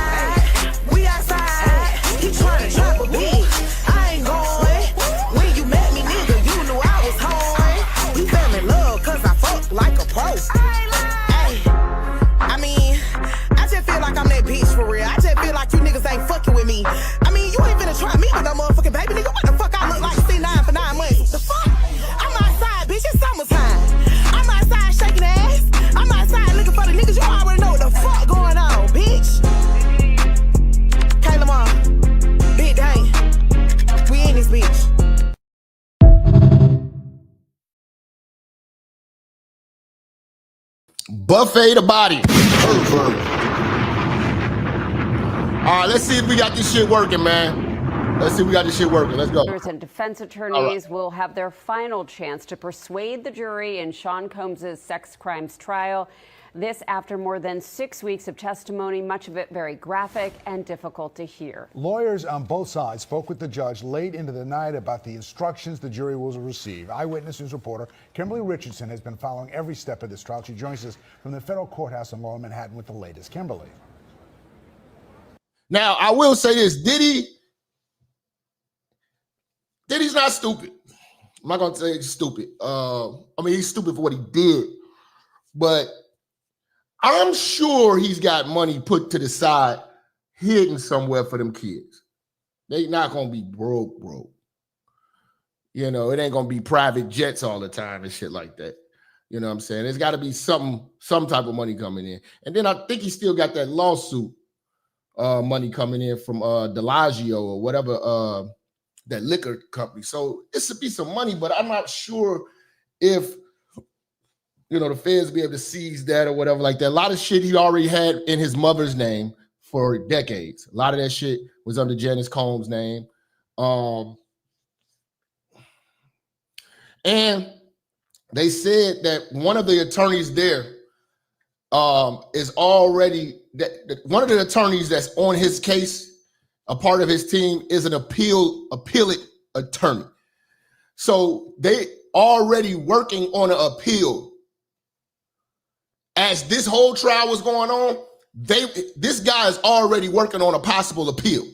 He tryna trap a bitch. I ain't going. When you met me, nigga, you knew I was home. We fell in love cause I fuck like a pro. Ay, I mean, I just feel like I'm that bitch for real. I just feel like you niggas ain't fucking with me. I mean, you ain't finna try me with no motherfucking baby, nigga. What the fuck I look like? C9 for 9 months. The fuck? I'm outside, bitch. It's summertime. I'm outside shaking ass. I'm outside looking for the niggas. You already know what the fuck going on, bitch. Kayla Ma, Big Dang, we in this bitch. Buffet the body. All right, let's see if we got this shit working, man. Let's go. And defense attorneys will have their final chance to persuade the jury in Sean Combs' sex crimes trial. This after more than 6 weeks of testimony, much of it very graphic and difficult to hear. Lawyers on both sides spoke with the judge late into the night about the instructions the jury will receive. Eyewitness News reporter Kimberly Richardson has been following every step of this trial. She joins us from the federal courthouse in Lower Manhattan with the latest. Kimberly. Now, I will say this, Diddy's not stupid. I'm not gonna say he's stupid. I mean, he's stupid for what he did, but I'm sure he's got money put to the side, hidden somewhere for them kids. They not gonna be broke. You know, it ain't gonna be private jets all the time and shit like that. You know what I'm saying? There's got to be some type of money coming in. And then I think he still got that lawsuit money coming in from Delagio or whatever, that liquor company. So it should be some money, but I'm not sure if, you know, the feds be able to seize that or whatever like that. A lot of shit he already had in his mother's name for decades. A lot of that shit was under Janice Combs' name. And they said that one of the attorneys there is already, that one of the attorneys that's on his case, a part of his team, is an appellate attorney. So they already working on an appeal. As this whole trial was going on, this guy is already working on a possible appeal.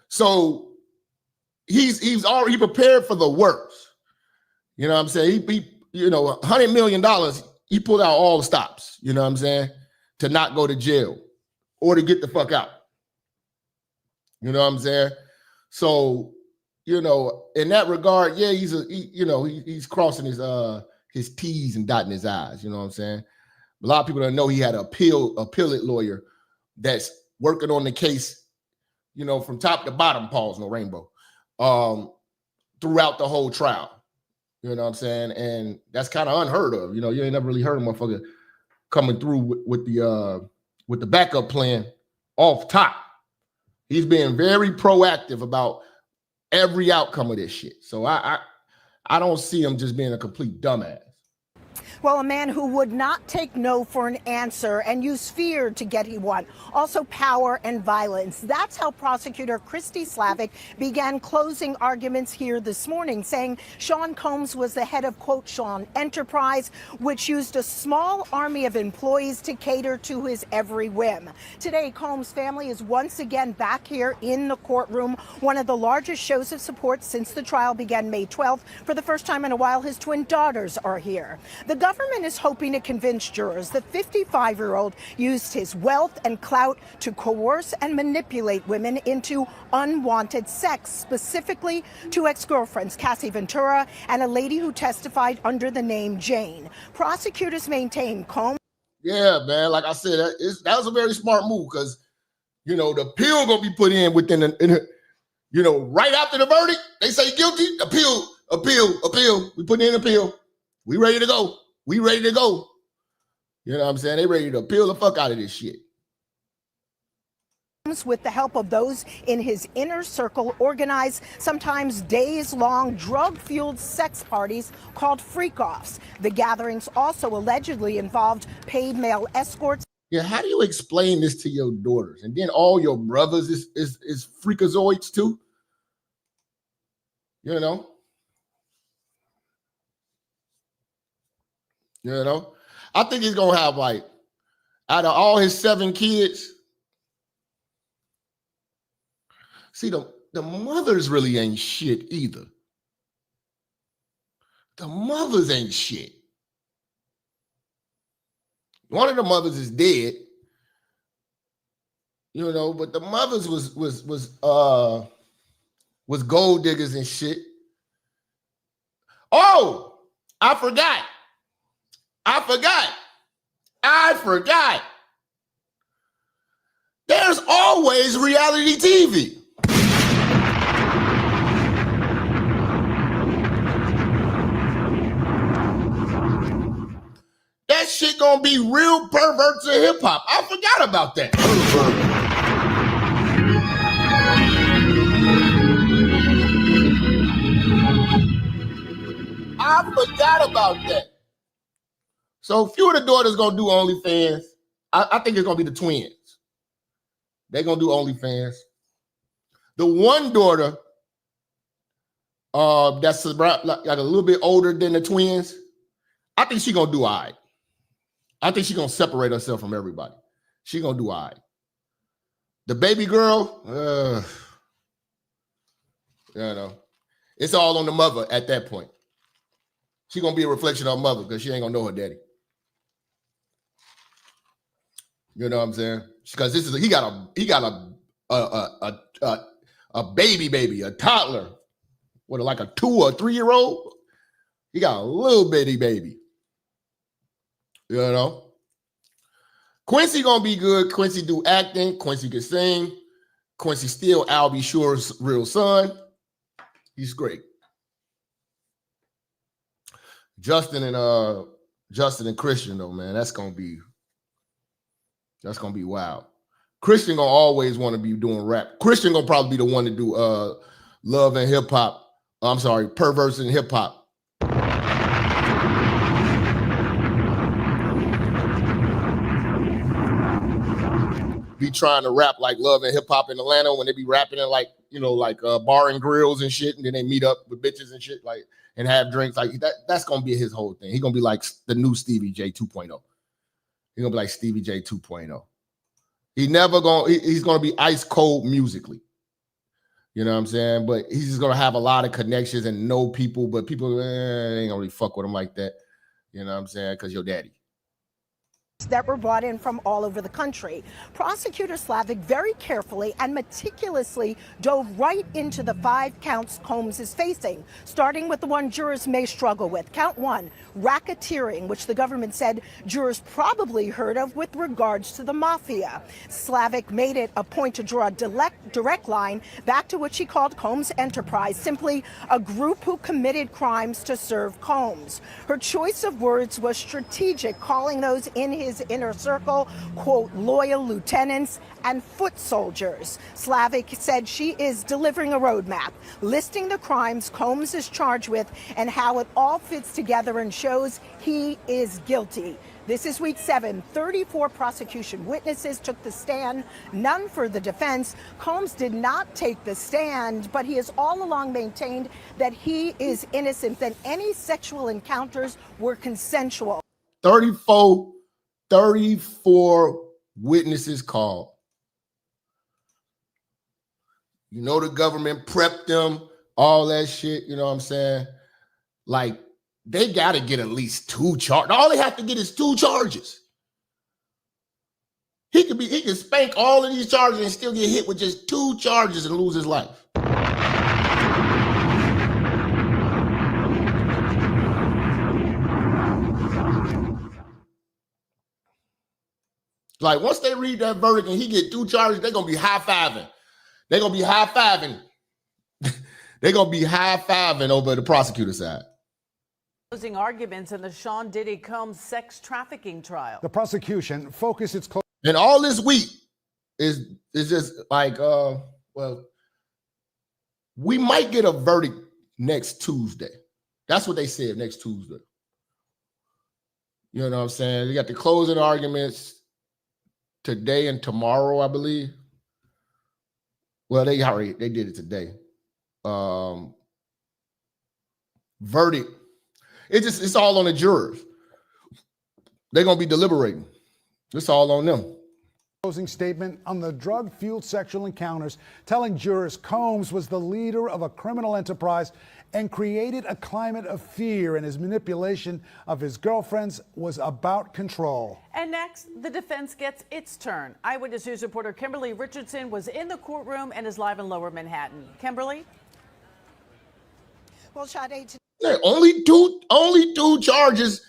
So he's already prepared for the worst. You know what I'm saying? He you know, $100 million, he pulled out all the stops, you know what I'm saying, to not go to jail or to get the fuck out. You know what I'm saying? So, you know, in that regard, yeah, he's crossing his T's and dotting his I's. You know what I'm saying? A lot of people don't know he had an appellate lawyer that's working on the case, you know, from top to bottom, pause, no rainbow, throughout the whole trial. You know what I'm saying? And that's kind of unheard of. You know, you ain't never really heard a motherfucker coming through with the backup plan off top. He's being very proactive about every outcome of this shit. So I don't see him just being a complete dumbass. Well, a man who would not take no for an answer and use fear to get he won. Also power and violence. That's how prosecutor Christy Slavic began closing arguments here this morning, saying Sean Combs was the head of, quote, Sean Enterprise, which used a small army of employees to cater to his every whim. Today, Combs' family is once again back here in the courtroom, one of the largest shows of support since the trial began May 12th. For the first time in a while, his twin daughters are here. The government is hoping to convince jurors the 55-year-old used his wealth and clout to coerce and manipulate women into unwanted sex, specifically two ex-girlfriends, Cassie Ventura and a lady who testified under the name Jane. Prosecutors maintain Combs. Yeah, man. Like I said, that was a very smart move because, you know, the appeal gonna be put in within you know, right after the verdict. They say guilty, appeal. We put in an appeal. We ready to go. We ready to go. You know what I'm saying? They ready to appeal the fuck out of this shit. With the help of those in his inner circle, organize sometimes days-long drug-fueled sex parties called freak-offs. The gatherings also allegedly involved paid male escorts. Yeah, how do you explain this to your daughters? And then all your brothers is freakazoids too? You know? You know? I think he's going to have, like, out of all his 7 kids, see, the mothers really ain't shit either. The mothers ain't shit. One of the mothers is dead, you know, but the mothers was gold diggers and shit. Oh, I forgot. There's always reality TV. That shit gonna be real perverts of hip hop. I forgot about that. I forgot about that. So a few of the daughters gonna do OnlyFans. I think it's gonna be the twins. They're gonna do OnlyFans. The one daughter, that's like a little bit older than the twins, I think she's gonna do all right. I think she's gonna separate herself from everybody. She's gonna do all right. The baby girl, you know, it's all on the mother at that point. She's gonna be a reflection of her mother because she ain't gonna know her daddy. You know what I'm saying? Because he got a baby, a toddler, like a 2 or 3-year-old. He got a little bitty baby. You know? Quincy gonna be good. Quincy do acting. Quincy can sing. Quincy still Al B. Sure's real son. He's great. Justin and Christian though, man, that's gonna be wild. Christian gonna always want to be doing rap. Christian gonna probably be the one to do love and hip hop. I'm sorry, perverse and hip hop. Be trying to rap like love and hip hop in Atlanta when they be rapping in like, you know, like bar and grills and shit, and then they meet up with bitches and shit, like, and have drinks like that. That's gonna be his whole thing. He's gonna be like the new Stevie J 2.0. He's gonna be like Stevie J 2.0. He's gonna be ice cold musically. You know what I'm saying? But he's just gonna have a lot of connections and know people, but people ain't gonna really fuck with him like that. You know what I'm saying? Because your daddy. that were brought in from all over the country. Prosecutor Slavic very carefully and meticulously dove right into the 5 counts Combs is facing, starting with the one jurors may struggle with. Count 1, racketeering, which the government said jurors probably heard of with regards to the mafia. Slavic made it a point to draw a direct line back to what she called Combs' enterprise, simply a group who committed crimes to serve Combs. Her choice of words was strategic, calling those in his inner circle, quote, loyal lieutenants and foot soldiers. Slavic said she is delivering a roadmap, listing the crimes Combs is charged with and how it all fits together and shows he is guilty. This is week 7. 34 prosecution witnesses took the stand, none for the defense. Combs did not take the stand, but he has all along maintained that he is innocent, that any sexual encounters were consensual. 34 witnesses called. You know, the government prepped them, all that shit, you know what I'm saying? Like, they got to get at least 2 charges. All they have to get is 2 charges. He can spank all of these charges and still get hit with just 2 charges and lose his life. Like, once they read that verdict and he get 2 charges, they're going to be high-fiving. They're going to be high-fiving. They're going to be high-fiving over the prosecutor side. Closing arguments in the Sean Diddy Combs sex trafficking trial. The prosecution focused its close. And all this week is just like, well, we might get a verdict next Tuesday. That's what they said, next Tuesday. You know what I'm saying? They got the closing arguments today and tomorrow, I believe. Well, they did it today. Verdict. It's all on the jurors. They're gonna be deliberating. It's all on them. Closing statement on the drug-fueled sexual encounters, telling jurors Combs was the leader of a criminal enterprise and created a climate of fear, and his manipulation of his girlfriends was about control. And next, the defense gets its turn. Eyewitness News reporter Kimberly Richardson was in the courtroom and is live in Lower Manhattan. Kimberly? Well, Sade, yeah, only two charges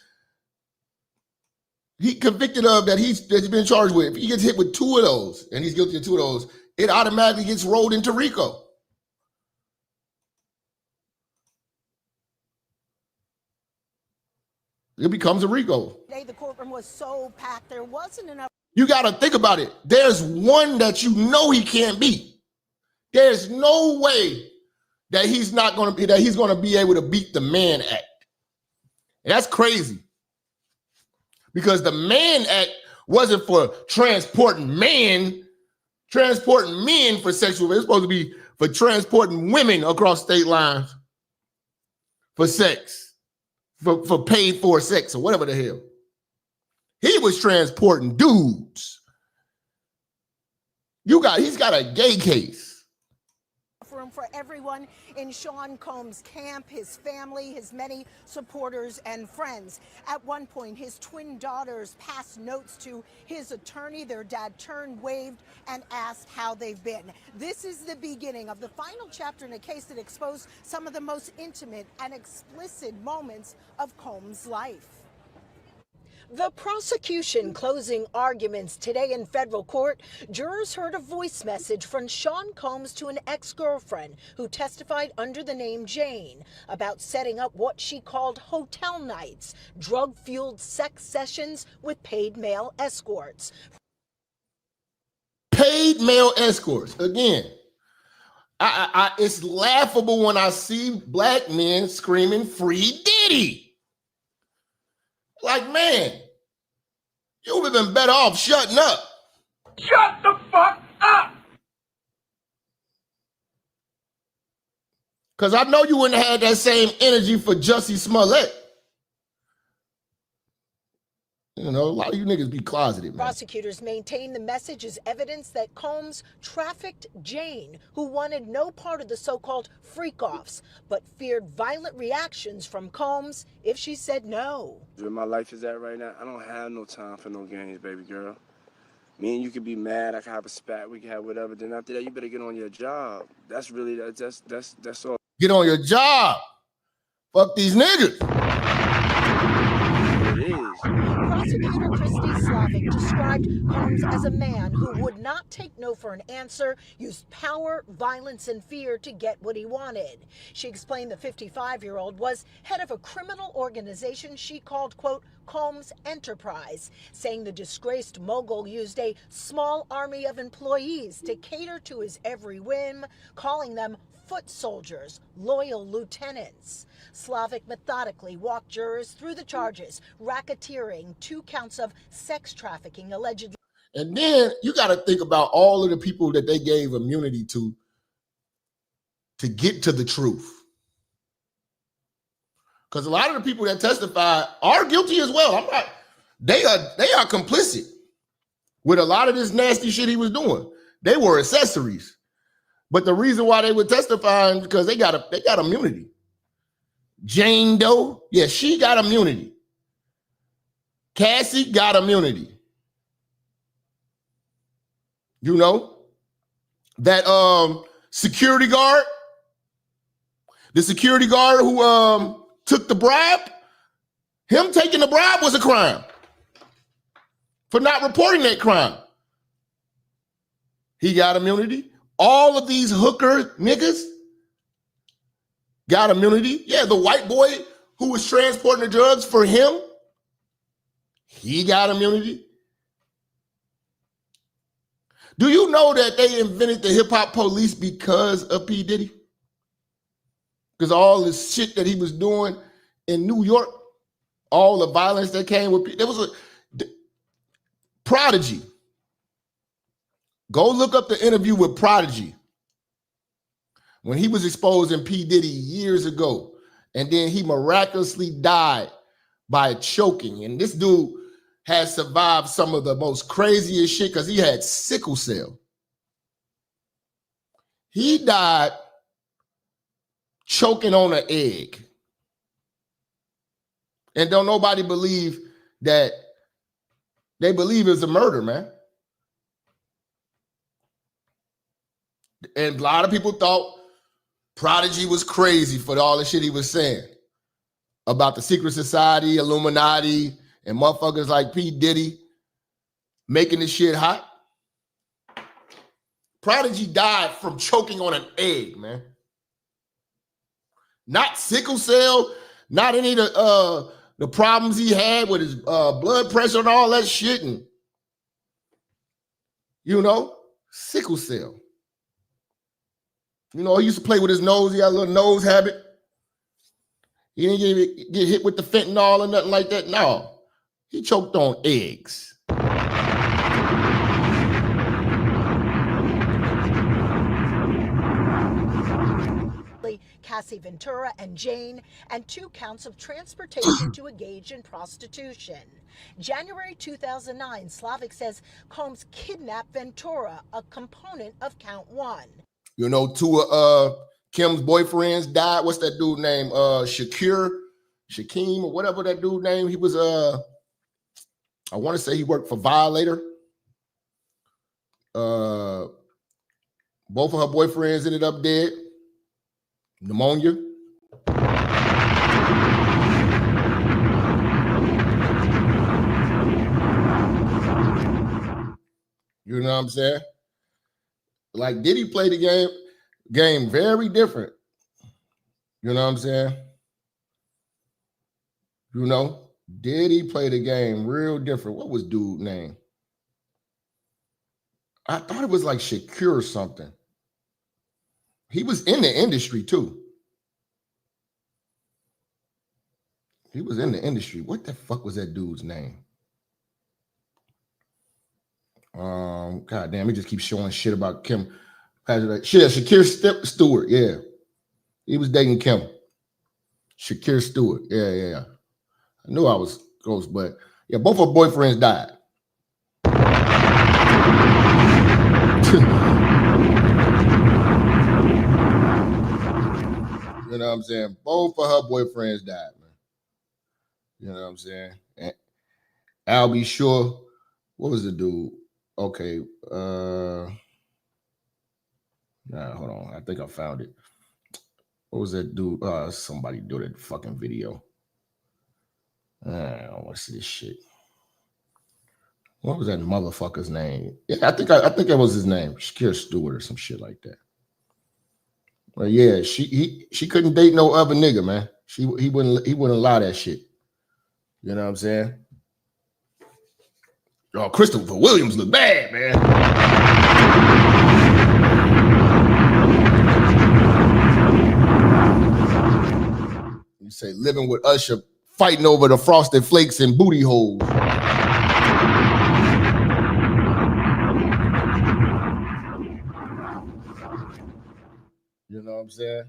he convicted of that he's been charged with. If he gets hit with 2 of those and he's guilty of 2 of those, it automatically gets rolled into RICO. It becomes a RICO. Today, the courtroom was so packed, there wasn't enough. You got to think about it. There's one that you know he can't beat. There's no way that he's going to be able to beat the Mann Act. And that's crazy. Because the Mann Act wasn't for transporting men for sexual. It's supposed to be for transporting women across state lines for sex, for paid for sex or whatever the hell. He was transporting dudes. He's got a gay case. Room for everyone in Sean Combs' camp, his family, his many supporters and friends. At one point, his twin daughters passed notes to his attorney. Their dad turned, waved, and asked how they've been. This is the beginning of the final chapter in a case that exposed some of the most intimate and explicit moments of Combs' life. The prosecution closing arguments today in federal court. Jurors heard a voice message from Sean Combs to an ex-girlfriend who testified under the name Jane about setting up what she called hotel nights, drug-fueled sex sessions with paid male escorts. Paid male escorts. Again, it's laughable when I see black men screaming, "Free Diddy." Like, man, you would have been better off shutting up. Shut the fuck up! Because I know you wouldn't have had that same energy for Jussie Smollett. You know, a lot of you niggas be closeted, man. Prosecutors maintain the message is evidence that Combs trafficked Jane, who wanted no part of the so-called freak-offs, but feared violent reactions from Combs if she said no. Where my life is at right now, I don't have no time for no games, baby girl. Me and you could be mad, I could have a spat, we could have whatever. Then after that, you better get on your job. That's really, that's all. Get on your job. Fuck these niggas. It is. Prosecutor Christy Slavic described Combs as a man who would not take no for an answer, used power, violence, and fear to get what he wanted. She explained the 55-year-old was head of a criminal organization she called, quote, Combs Enterprise, saying the disgraced mogul used a small army of employees to cater to his every whim, calling them foot soldiers, loyal lieutenants. Slavic methodically walked jurors through the charges, racketeering, 2 counts of sex trafficking allegedly. And then you got to think about all of the people that they gave immunity to get to the truth. Because a lot of the people that testify are guilty as well. They are complicit with a lot of this nasty shit he was doing. They were accessories. But the reason why they were testifying is because they got immunity. Jane Doe, yeah, she got immunity. Cassie got immunity. You know, that security guard, the security guard who took the bribe, him taking the bribe was a crime for not reporting that crime. He got immunity. All of these hooker niggas got immunity. Yeah, the white boy who was transporting the drugs for him, he got immunity. Do you know that they invented the hip-hop police because of P. Diddy? Because all this shit that he was doing in New York, all the violence that came with P. There was a Prodigy. Go look up the interview with Prodigy when he was exposed in P. Diddy years ago. And then he miraculously died by choking. And this dude has survived some of the most craziest shit because he had sickle cell. He died choking on an egg. And don't nobody believe that. They believe it's a murder, man. And a lot of people thought Prodigy was crazy for all the shit he was saying about the secret society, Illuminati, and motherfuckers like P. Diddy making this shit hot. Prodigy died from choking on an egg, man. Not sickle cell, not any of the problems he had with his blood pressure and all that shit. And, you know, sickle cell. You know, he used to play with his nose. He had a little nose habit. He didn't get hit with the fentanyl or nothing like that. No, he choked on eggs. Cassie Ventura and Jane, and 2 counts of transportation to engage in prostitution. January 2009, Slavic says Combs kidnapped Ventura, a component of count 1. You know, 2 of Kim's boyfriends died. What's that dude name? Shaquem, or whatever that dude name. He was I want to say he worked for Violator. Both of her boyfriends ended up dead. Pneumonia. You know what I'm saying? Like, Diddy played the game very different. You know what I'm saying? You know, Diddy played the game real different. What was dude's name? I thought it was like Shakur or something. He was in the industry too. He was in the industry. What the fuck was that dude's name? God damn, he just keeps showing shit about Kim. Shakir Stewart, yeah. He was dating Kim. Shakir Stewart, yeah. I knew I was close, but Yeah, both her boyfriends died. You know what I'm saying? Both of her boyfriends died, man. You know what I'm saying? And I'll be sure. What was the dude? Okay. Nah, hold on. I think I found it. What was that dude? Somebody do that fucking video. I don't want to see this shit. What was that motherfucker's name? Yeah, I think that was his name. Shakir Stewart or some shit like that. But yeah, she couldn't date no other nigga, man. He wouldn't allow that shit. You know what I'm saying? Oh, Christopher Williams look bad, man. You say living with Usher, fighting over the frosted flakes and booty holes. You know what I'm saying?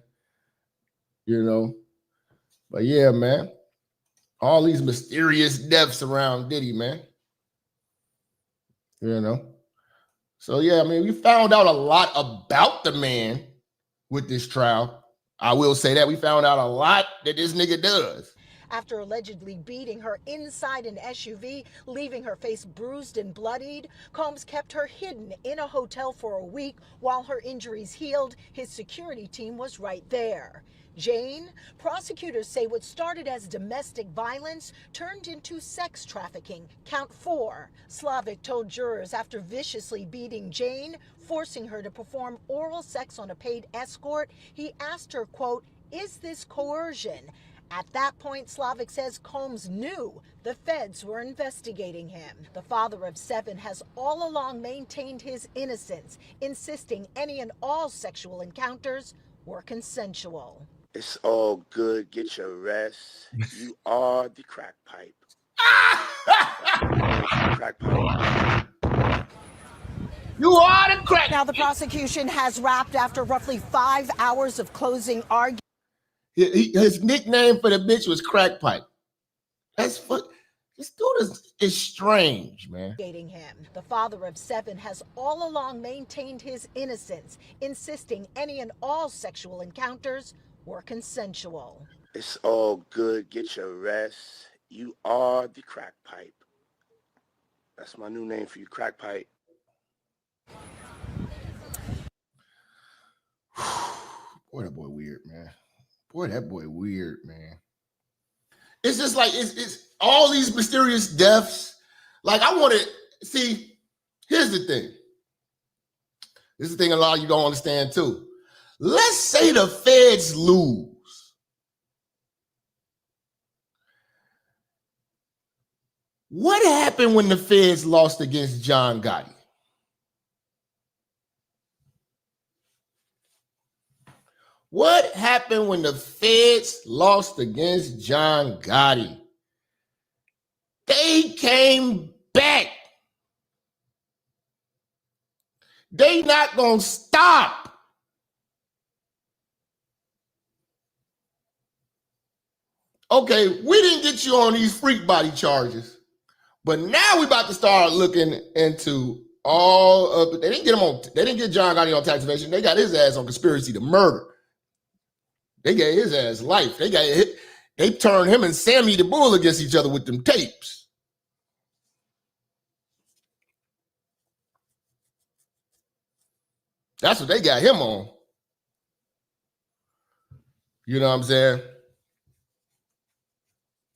You know, but yeah, man, all these mysterious deaths around Diddy, man. You know, so yeah, I mean, we found out a lot about the man with this trial. I will say that we found out a lot that this nigga does. After allegedly beating her inside an SUV, leaving her face bruised and bloodied, Combs kept her hidden in a hotel for a week while her injuries healed. His security team was right there. Jane, prosecutors say what started as domestic violence turned into sex trafficking. Count 4. Slavic told jurors after viciously beating Jane, forcing her to perform oral sex on a paid escort, he asked her, quote, "Is this coercion?" At that point, Slavic says Combs knew the feds were investigating him. The father of 7 has all along maintained his innocence, insisting any and all sexual encounters were consensual. It's all good. Get your rest. You are the crack pipe. Crack pipe. You are the crack. Now the prosecution has wrapped after roughly 5 hours of closing arguments. His nickname for the bitch was Crack Pipe. That's this dude is strange, man. Him. The father of 7 has all along maintained his innocence, insisting any and all sexual encounters were consensual. It's all good. Get your rest. You are the crack pipe. That's my new name for you, crack pipe. Boy, that boy weird, man. Boy, that boy weird, man. It's just like it's all these mysterious deaths. Like I want to see. Here's the thing. This is the thing a lot of you don't understand too. Let's say the feds lose. What happened when the feds lost against John Gotti? What happened when the feds lost against John Gotti? They came back. They not gonna stop. Okay, we didn't get you on these freak body charges, but now we about to start looking into all of. They didn't get him on. They didn't get John Gotti on tax evasion. They got his ass on conspiracy to murder. They gave his ass life. They turned him and Sammy the Bull against each other with them tapes. That's what they got him on. You know what I'm saying?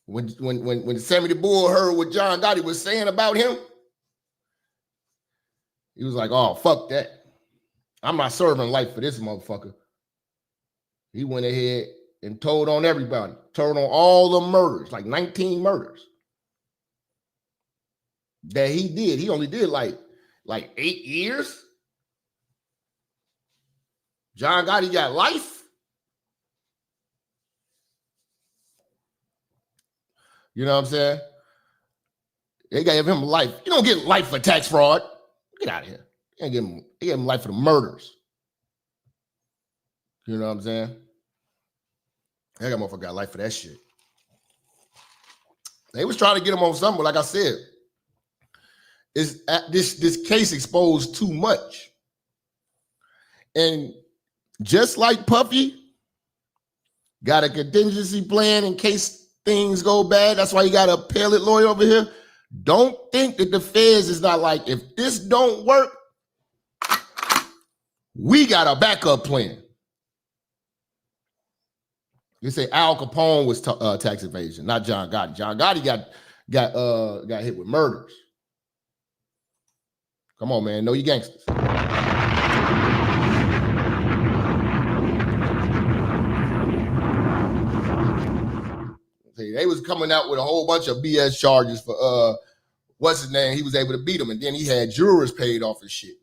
When Sammy the Bull heard what John Gotti was saying about him, he was like, "Oh, fuck that. I'm not serving life for this motherfucker." He went ahead and told on everybody, told on all the murders, like 19 murders that he did. He only did like 8 years. John Gotti got life. You know what I'm saying? They gave him life. You don't get life for tax fraud. Get out of here. They gave him life for the murders. You know what I'm saying? That motherfucker got life for that shit. They was trying to get him on something, but like I said, this case exposed too much. And just like Puffy got a contingency plan in case things go bad, that's why you got a appellate lawyer over here. Don't think that the feds is not like, if this don't work, we got a backup plan. You say Al Capone was tax evasion, not John Gotti. John Gotti got hit with murders. Come on, man. Know you gangsters. They was coming out with a whole bunch of BS charges for what's his name? He was able to beat him, and then he had jurors paid off his shit.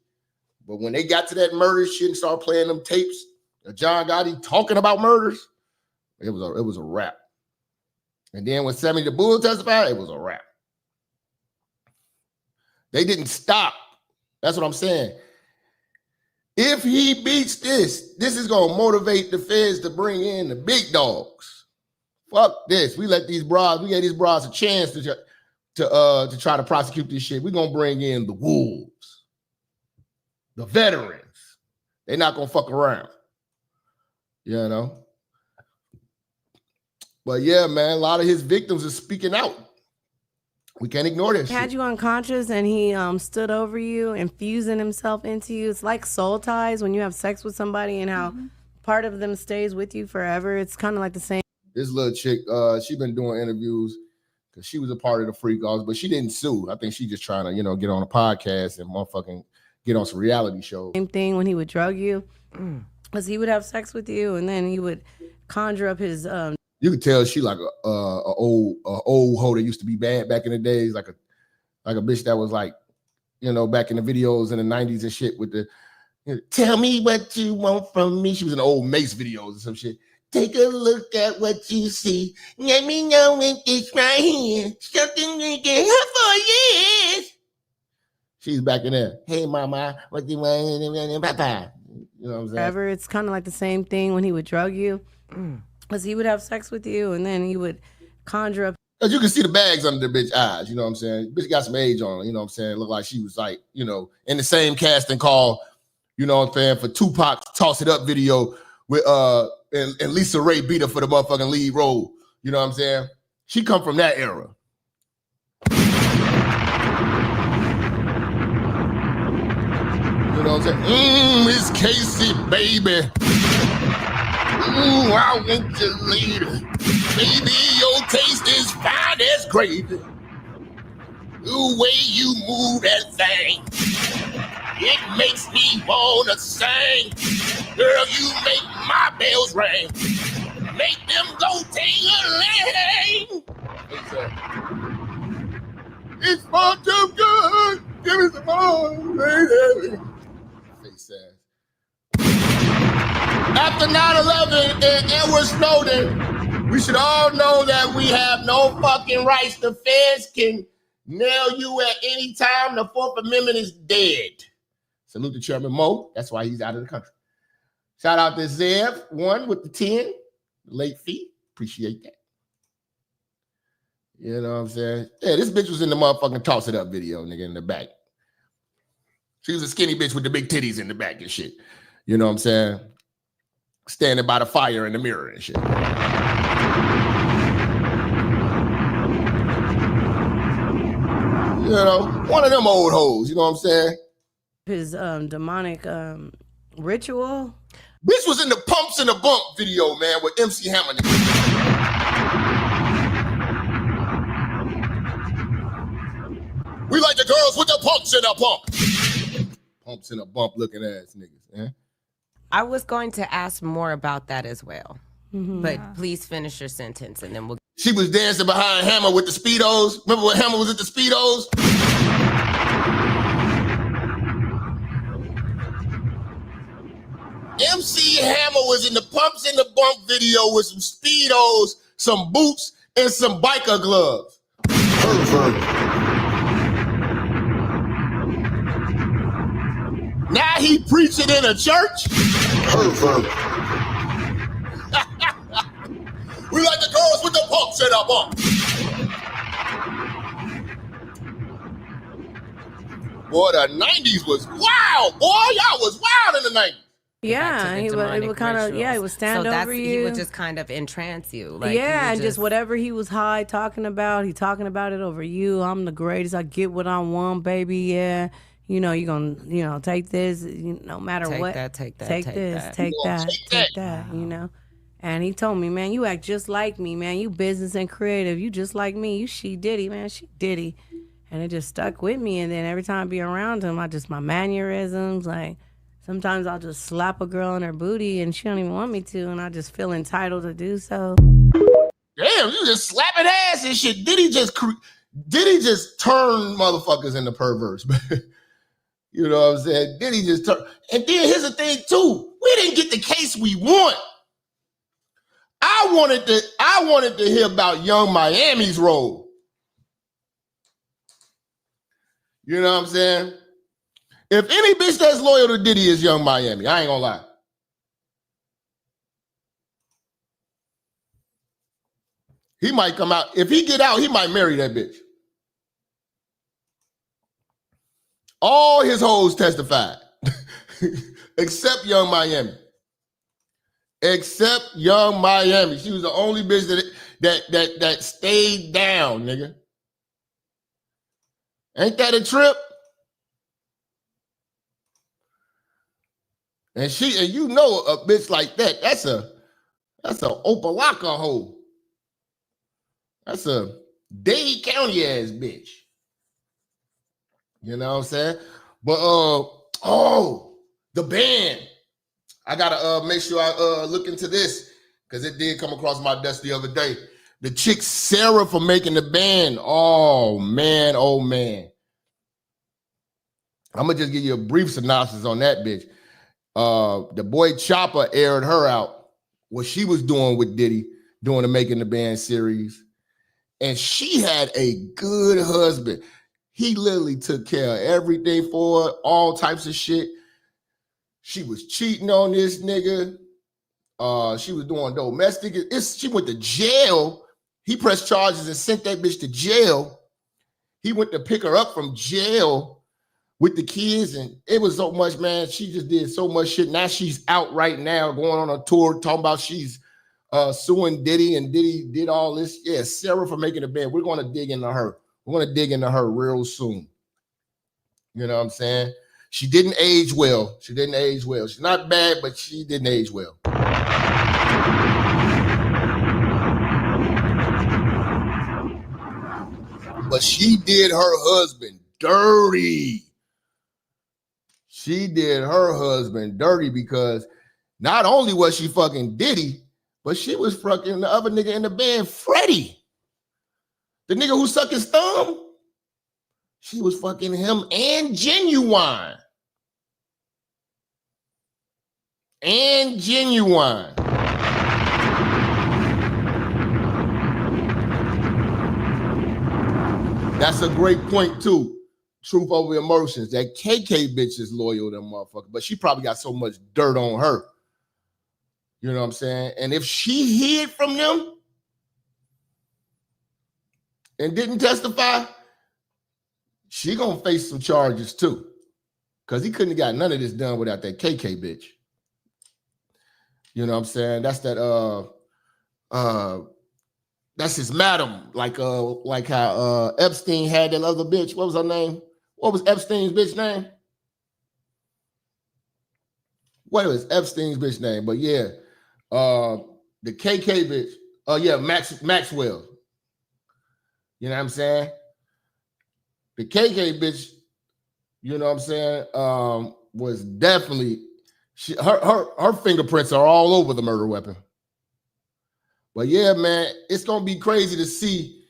But when they got to that murder shit and started playing them tapes of John Gotti talking about murders, it was a wrap. And then when Sammy the Bull testified, it was a wrap. They didn't stop. That's what I'm saying. If he beats this is gonna motivate the feds to bring in the big dogs. Fuck this. We gave these bras a chance to try to prosecute this shit. We're gonna bring in the wolves, the veterans. They're not gonna fuck around. You know? But yeah, man, a lot of his victims are speaking out. We can't ignore this shit. Had you unconscious and he stood over you, infusing himself into you. It's like soul ties when you have sex with somebody and how part of them stays with you forever. It's kind of like the same. This little chick, she been doing interviews because she was a part of the Freak Offs, but she didn't sue. I think she just trying to, get on a podcast and motherfucking get on some reality shows. Same thing when he would drug you, because he would have sex with you and then he would conjure up his You could tell she like a old hoe that used to be bad back in the days, like a bitch that was like, back in the videos in the 90s and shit with the, tell me what you want from me. She was in the old Mace videos or some shit. Take a look at what you see. Let me know when it's right here. Something we can have for years. She's back in there. Hey, mama, what do you want? Papa. You know what I'm saying? Forever. It's kind of like the same thing when he would drug you. Because he would have sex with you and then he would conjure up. Because you can see the bags under the bitch eyes, you know what I'm saying? Bitch got some age on her, you know what I'm saying? Looked like she was like, in the same casting call, you know what I'm saying, for Tupac's Toss It Up video with and Lisa Ray beat her for the motherfucking lead role. You know what I'm saying? She come from that era. You know what I'm saying? Miss Casey, baby. Ooh, I want you later. Baby, your taste is fine as gravy. The way you move that thing, it makes me wanna sing. Girl, you make my bells ring. Make them go ting-a-ling. It's far too good. Give me some more, baby. Face ass. After 9/11 and Edward Snowden, we should all know that we have no fucking rights. The feds can nail you at any time. The Fourth Amendment is dead. Salute to Chairman Mo. That's why he's out of the country. Shout out to Zev, one with the 10, late fee. Appreciate that. You know what I'm saying? Yeah, this bitch was in the motherfucking Toss It Up video, nigga, in the back. She was a skinny bitch with the big titties in the back and shit. You know what I'm saying? Standing by the fire in the mirror and shit. One of them old hoes, you know what I'm saying? His demonic ritual. Bitch was in the Pumps and the Bump video, man, with MC Hammer. We like the girls with the pumps and a bump. Pumps and a bump looking ass niggas, man. I was going to ask more about that as well. But please finish your sentence and then we'll. She was dancing behind Hammer with the Speedos. Remember when Hammer was at the Speedos? MC Hammer was in the Pumps and the Bump video with some Speedos, some boots, and some biker gloves. Now he preaching in a church? We like the girls with the pumps and the bump. Boy, the 90s was wild, boy. Y'all was wild in the 90s. Yeah, he would kind of, he would stand over you. He would just kind of entrance you. Like, yeah, and just whatever he was high talking about, he talking about it over you. I'm the greatest. I get what I want, baby. Yeah. You know, you're going to, you know, take this, no matter what. Take that. Take that, you know. And he told me, man, you act just like me, man. You business and creative. You just like me. You she Diddy, man. She Diddy. And it just stuck with me. And then every time I be around him, my mannerisms, like, sometimes I'll just slap a girl on her booty and she don't even want me to, and I just feel entitled to do so. Damn, you just slapping ass and shit. Diddy just turned motherfuckers into perverts. You know what I'm saying? Diddy just turned. And then here's the thing too. We didn't get the case we want. I wanted to hear about Young Miami's role. You know what I'm saying? If any bitch that's loyal to Diddy is Young Miami, I ain't gonna lie. He might come out. If he get out, he might marry that bitch. All his hoes testified. Except Young Miami. Except Young Miami. She was the only bitch that stayed down, nigga. Ain't that a trip? And you know a bitch like that, that's a Opalaka hoe. That's a Dade County ass bitch. You know what I'm saying? But the band. I gotta make sure I look into this because it did come across my desk the other day. The chick Sarah for making the band. Oh man. I'm gonna just give you a brief synopsis on that bitch. The boy Chopper aired her out what she was doing with Diddy, doing the Making the Band series. And she had a good husband. He literally took care of everything for her, all types of shit. She was cheating on this nigga. She was doing domestic. She went to jail. He pressed charges and sent that bitch to jail. He went to pick her up from jail with the kids, and it was so much, man. She just did so much shit. Now she's out right now, going on a tour, talking about she's suing Diddy, and Diddy did all this. Yeah, Sarah for making the band. We're going to dig into her. We're going to dig into her real soon. You know what I'm saying? She didn't age well. She's not bad, but she didn't age well. But she did her husband dirty. She did her husband dirty because not only was she fucking Diddy, but she was fucking the other nigga in the band, Freddie. The nigga who sucked his thumb. She was fucking him and Genuine. That's a great point too. Truth over emotions. That KK bitch is loyal to them motherfucker, but she probably got so much dirt on her. You know what I'm saying? And if she hid from them and didn't testify, she gonna face some charges too. Because he couldn't have got none of this done without that KK bitch. You know what I'm saying? That's that that's his madam, like how Epstein had that other bitch. What was her name? What was Epstein's bitch name? What was Epstein's bitch name? But yeah, the KK bitch. Oh yeah, Maxwell. You know what I'm saying? The KK bitch, you know what I'm saying, was definitely her fingerprints are all over the murder weapon. But yeah, man, it's gonna be crazy to see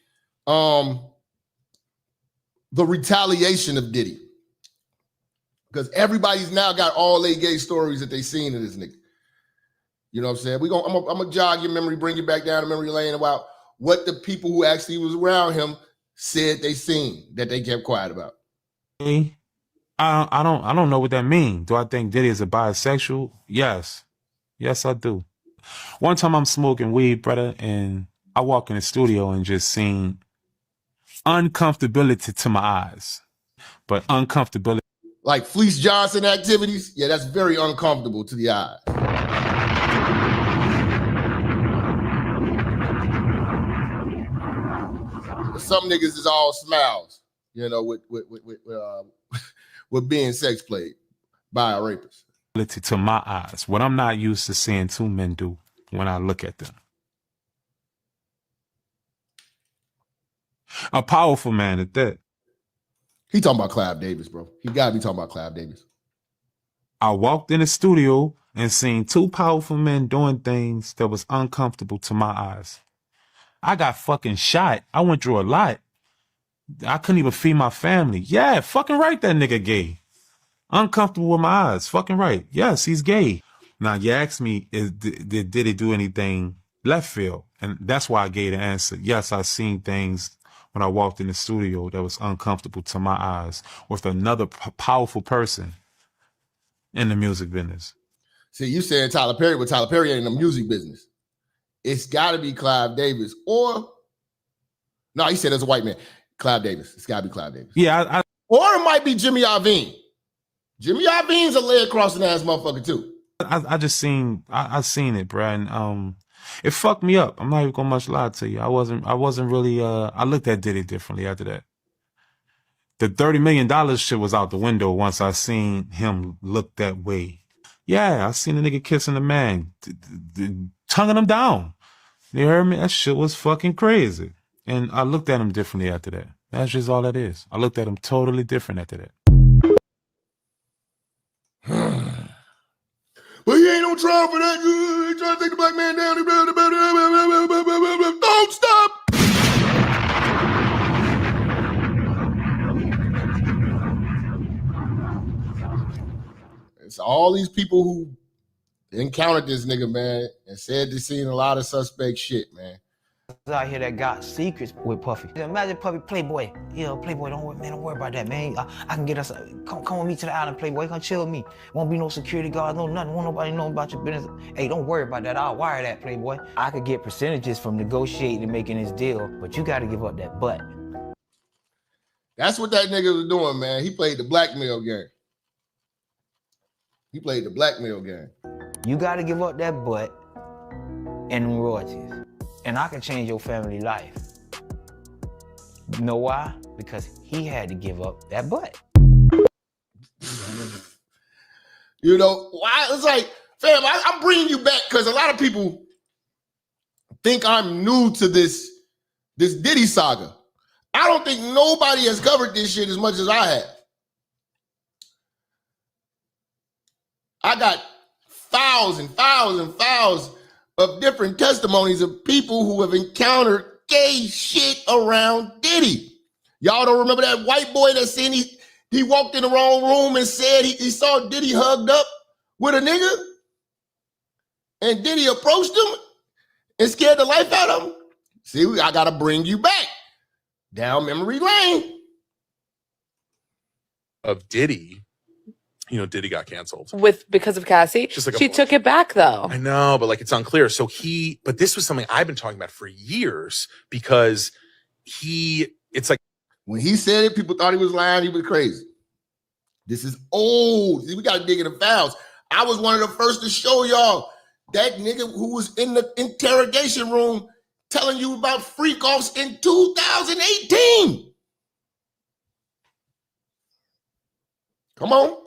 the retaliation of Diddy. Because everybody's now got all they gay stories that they seen in this nigga. You know what I'm saying? I'm gonna jog your memory, bring you back down to memory lane about what the people who actually was around him said they seen that they kept quiet about. I don't know what that means. Do I think Diddy is a bisexual? Yes, I do. One time I'm smoking weed, brother, and I walk in the studio and just seen uncomfortability to my eyes. but uncomfortability. Like Fleece Johnson activities, yeah, that's very uncomfortable to the eyes. Some niggas is all smiles, you know, with being sex played by a rapist. To my eyes, what I'm not used to seeing two men do when I look at them. A powerful man at that. He talking about Clive Davis, bro. He gotta be talking about Clive Davis. I walked in the studio and seen two powerful men doing things that was uncomfortable to my eyes. I got fucking shot. I went through a lot. I couldn't even feed my family. Yeah, fucking right, that nigga gay. Uncomfortable with my eyes. Fucking right. Yes, he's gay. Now, you asked me, did he do anything left field? And that's why I gave the answer. Yes, I seen things when I walked in the studio that was uncomfortable to my eyes with another powerful person in the music business. See, you saying Tyler Perry, but Tyler Perry ain't in the music business. It's got to be Clive Davis. Or, no, he said it's a white man. Clive Davis. It's got to be Clive Davis. Yeah. Or it might be Jimmy Iovine. Jimmy Iovine's a leg crossing ass motherfucker too. I just seen, I seen it, bro. And it fucked me up. I'm not even gonna much lie to you. I wasn't really, I looked at Diddy differently after that. The $30 million shit was out the window once I seen him look that way. Yeah, I seen a nigga kissing a man, tonguing him down. You heard me? That shit was fucking crazy. And I looked at him differently after that. That's just all that is. I looked at him totally different after that. But he ain't on trial for that. He trying to take the black man down. Don't stop. It's all these people who encountered this nigga, man, and said they seen a lot of suspect shit, man. Out here that got secrets with Puffy. Imagine Puffy, Playboy. Yeah, Playboy, don't worry about that, man. I can get us, come with me to the island, Playboy. Come chill with me. Won't be no security guard, no nothing. Won't nobody know about your business. Hey, don't worry about that. I'll wire that, Playboy. I could get percentages from negotiating and making this deal, but you got to give up that butt. That's what that nigga was doing, man. He played the blackmail game. He played the blackmail game. You got to give up that butt and royalties. And I can change your family life. You know why? Because he had to give up that butt. You know, why? It's like, fam, I'm bringing you back because a lot of people think I'm new to this Diddy saga. I don't think nobody has covered this shit as much as I have. I got files of different testimonies of people who have encountered gay shit around Diddy. Y'all don't remember that white boy that seen he walked in the wrong room and said he saw Diddy hugged up with a nigga? And Diddy approached him and scared the life out of him? See, I gotta bring you back down memory lane. Of Diddy. You know, Diddy got canceled because of Cassie. Just like she took it back though. I know, but like it's unclear. So but this was something I've been talking about for years because it's like when he said it, people thought he was lying. He was crazy. This is old. See, we got to dig in the files. I was one of the first to show y'all that nigga who was in the interrogation room telling you about freak offs in 2018. Come on.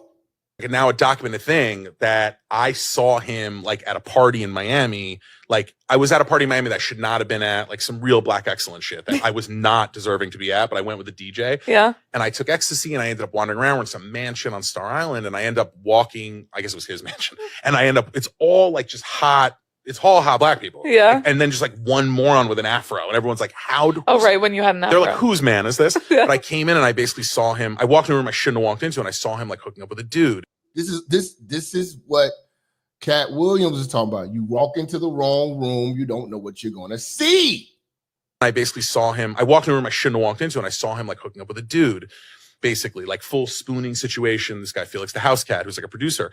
And now a documented thing that I saw him like at a party in Miami. Like I was at a party in Miami that I should not have been at, like some real black excellence shit that I was not deserving to be at, but I went with a DJ. Yeah. And I took ecstasy and I ended up wandering around. We're in some mansion on Star Island and I end up walking, I guess it was his mansion. And it's all like just hot. It's all hot black people. Yeah. And then just like one moron with an afro. And everyone's like, right, when you had an afro. They're like, whose man is this? Yeah. But I came in and I basically saw him. I walked in a room I shouldn't have walked into and I saw him like hooking up with a dude. This is what Cat Williams is talking about. You walk into the wrong room, you don't know what you're going to see. I basically saw him. I walked in a room I shouldn't have walked into and I saw him like hooking up with a dude. Basically, like full spooning situation. This guy, Felix the House Cat, who's like a producer.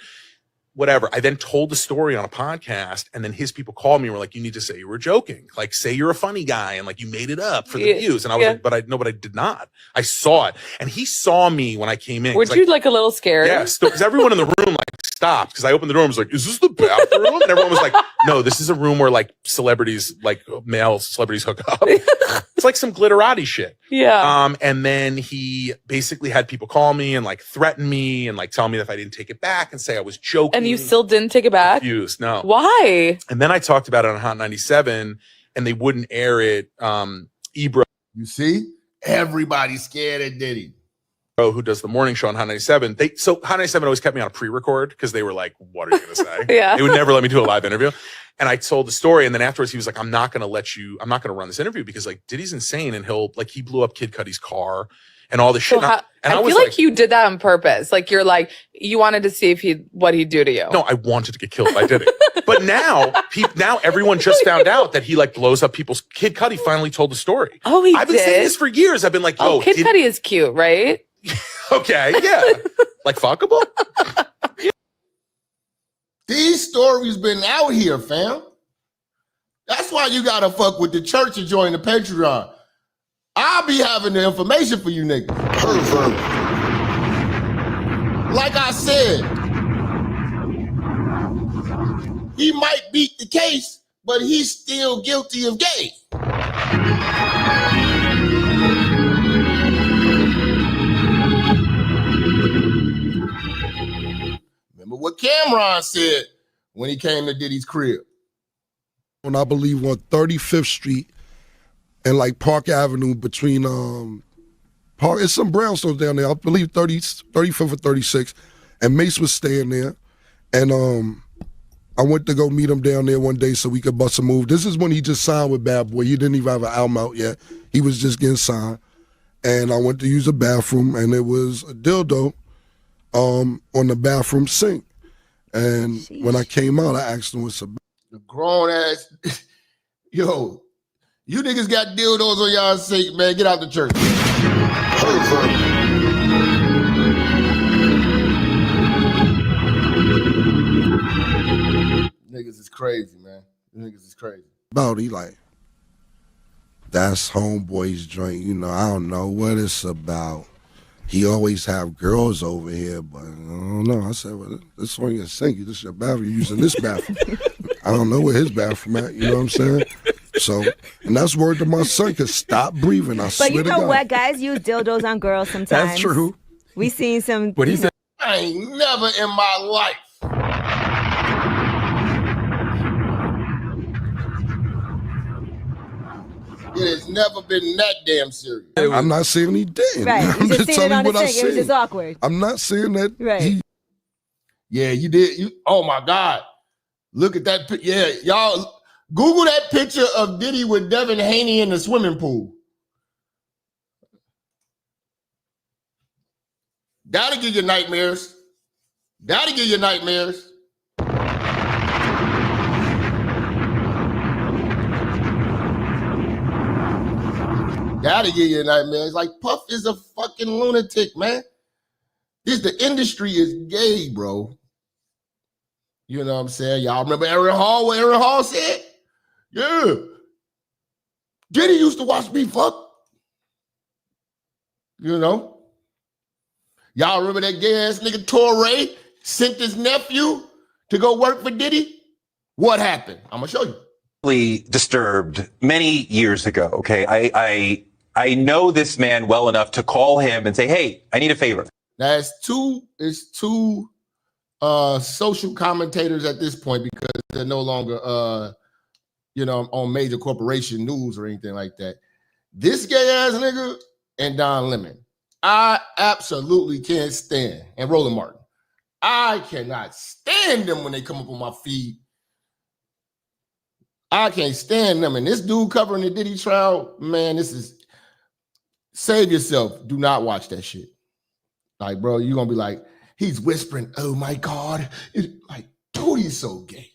whatever. I then told the story on a podcast, and then his people called me and were like, you need to say you were joking. Like, say you're a funny guy and like you made it up for the views. And I was like, but I did not. I saw it. And he saw me when I came in. Were you like a little scared? Yes. Because everyone in the room like stopped because I opened the door and was like, is this the bathroom? And everyone was like, no, this is a room where like celebrities, like male celebrities hook up. It's like some glitterati shit. Yeah. And then he basically had people call me and like threaten me and like tell me that if I didn't take it back and say I was joking. And you still didn't take it back? Confused, no. Why? And then I talked about it on Hot 97 and they wouldn't air it. Ebro. You see? Everybody's scared of Diddy. Who does the morning show on Hot 97. So Hot 97 always kept me on a pre-record because they were like, what are you going to say? Yeah. They would never let me do a live interview. And I told the story. And then afterwards he was like, I'm not going to run this interview because like Diddy's insane. And he blew up Kid Cudi's car and all this shit. So I feel like you did that on purpose. Like you wanted to see what he'd do to you. No, I wanted to get killed by Diddy. But now everyone just found out that he like blows up people's. Kid Cudi finally told the story. Oh, I've been saying this for years. I've been like, yo, Kid Cudi is cute, right? Okay, yeah. Like fuckable? These stories been out here, fam. That's why you gotta fuck with the church and join the Patreon. I'll be having the information for you niggas. Like I said, he might beat the case, but he's still guilty of gay. Remember what Cameron said when he came to Diddy's crib. I believe on 35th Street and like Park Avenue between it's some brownstones down there. I believe 35th or 36th. And Mace was staying there. And I went to go meet him down there one day so we could bust a move. This is when he just signed with Bad Boy. He didn't even have an album out yet. He was just getting signed. And I went to use the bathroom and it was a dildo on the bathroom sink. And when I came out, I asked him what's about. The grown ass, yo, you niggas got dildos on y'all sink, man. Get out the church. Niggas is crazy, man. Niggas is crazy. About he like, that's homeboy's joint. You know, I don't know what it's about. He always have girls over here, but I don't know. I said, well, this one your sink. This is your bathroom. You're using this bathroom. I don't know where his bathroom at. You know what I'm saying? So, and that's word to my son, because stop breathing. I swear to God. But you know what? Guys use dildos on girls sometimes. That's true. We seen some. What he said? I ain't never in my life. It has never been that damn serious. I'm not saying he didn't. Right. I'm You just seen it on the what I sink. It was seen. just awkward. I'm not saying that. Right. Yeah, you did. Oh my God. Look at that. Yeah, y'all Google that picture of Diddy with Devin Haney in the swimming pool. That'll give you nightmares. That'll give you nightmares. That'll give you nightmares. Like, Puff is a fucking lunatic, man. The industry is gay, bro. You know what I'm saying? Y'all remember Aaron Hall, what Aaron Hall said? Yeah. Diddy used to watch me fuck. You know? Y'all remember that gay ass nigga Torre sent his nephew to go work for Diddy? What happened? I'm gonna show you. Disturbed many years ago. Okay. I know this man well enough to call him and say, hey, I need a favor. Now it's two social commentators at this point because they're no longer on major corporation news or anything like that. This gay ass nigga and Don Lemon, I absolutely can't stand. And Roland Martin, I cannot stand them when they come up on my feed. I can't stand them. And this dude covering the Diddy trial, man, save yourself. Do not watch that shit. Like, bro, you're going to be like, he's whispering, oh my God. It's like, dude, he's so gay.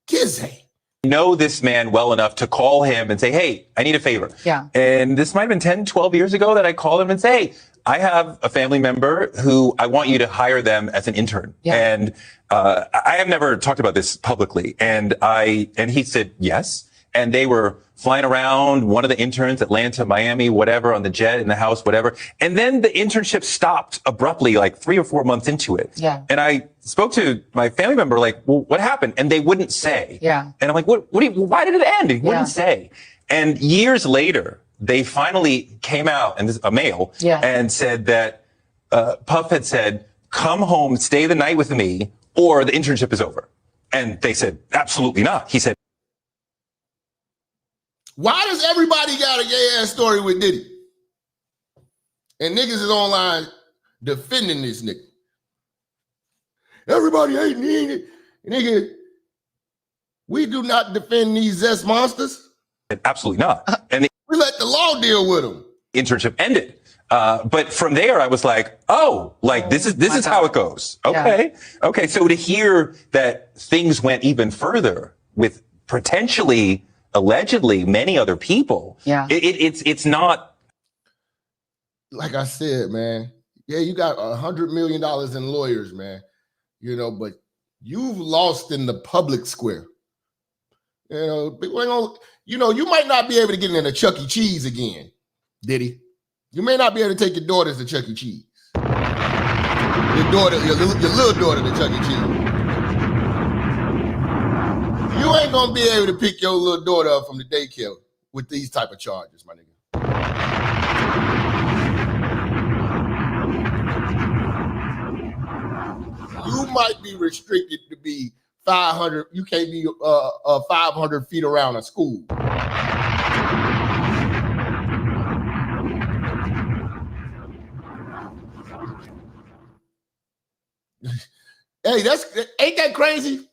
Kizzy. know this man well enough to call him and say, hey, I need a favor. Yeah. And this might have been 10, 12 years ago that I called him and say, hey, I have a family member who I want you to hire them as an intern. Yeah. And I have never talked about this publicly. And he said yes. And they were flying around, one of the interns, Atlanta, Miami, whatever, on the jet, in the house, whatever. And then the internship stopped abruptly, like 3 or 4 months into it. Yeah. And I spoke to my family member, like, well, what happened? And they wouldn't say. Yeah. And I'm like, why did it end? He wouldn't say. And years later, they finally came out, and this is a male, and said that Puff had said, come home, stay the night with me, or the internship is over. And they said, absolutely not. He said, why does everybody got a gay ass story with Diddy? And niggas is online defending this nigga. Everybody hating it. Nigga, we do not defend these zest monsters. absolutely not. And we let the law deal with them. Internship ended. But from there, I was like, oh, like this is how it goes. Okay. Yeah. Okay. So to hear that things went even further with potentially, allegedly, many other people. Yeah. It's not. Like I said, man. Yeah, you got $100 million in lawyers, man. You know, but you've lost in the public square. You know, people ain't gonna, you know, you might not be able to get in a Chuck E. Cheese again, Diddy. You may not be able to take your daughters to Chuck E. Cheese. Your daughter, your little daughter to Chuck E. Cheese. You ain't gonna be able to pick your little daughter up from the daycare with these type of charges, my nigga. You might be restricted to be 500. You can't be 500 feet around a school. Hey, ain't that crazy?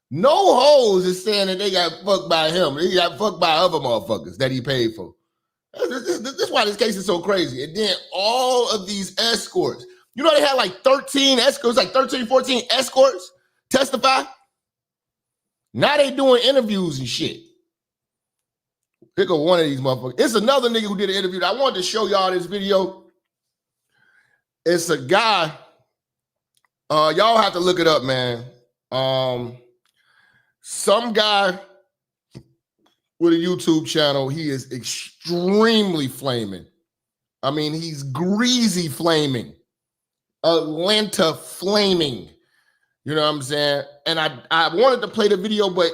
No hoes is saying that they got fucked by him. They got fucked by other motherfuckers that he paid for. This is why this case is so crazy. And then all of these escorts. You know they had like 13 escorts, like 13, 14 escorts testify. Now they doing interviews and shit. Pick up one of these motherfuckers. It's another nigga who did an interview. I wanted to show y'all this video. It's a guy. Y'all have to look it up, man. Some guy with a YouTube channel. He is extremely flaming. I mean, he's greasy flaming. Atlanta flaming. You know what I'm saying? And I wanted to play the video, but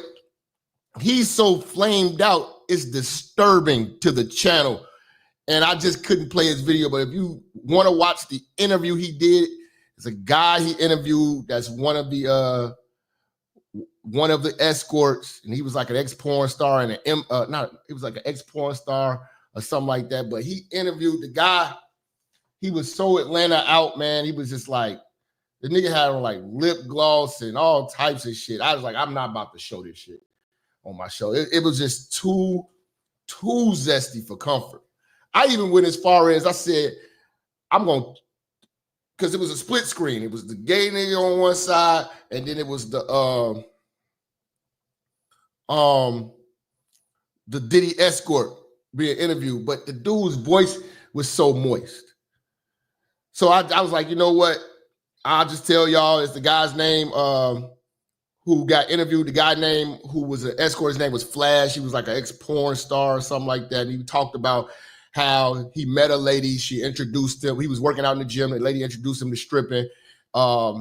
he's so flamed out, it's disturbing to the channel. And I just couldn't play his video. But if you want to watch the interview he did, it's a guy he interviewed that's one of the escorts, and he was like an ex-porn star and he was like an ex-porn star or something like that. But he interviewed the guy. He was so Atlanta out, man. He was just like, the nigga had on like lip gloss and all types of shit. I was like, I'm not about to show this shit on my show. It was just too zesty for comfort. I even went as far as I said, because it was a split screen. It was the gay nigga on one side, and then it was the Diddy escort being interviewed. But the dude's voice was so moist. So I was like, you know what? I'll just tell y'all it's the guy's name who got interviewed. The guy name who was an escort, his name was Flash. He was like an ex-porn star or something like that. And he talked about how he met a lady. She introduced him. He was working out in the gym. The lady introduced him to stripping.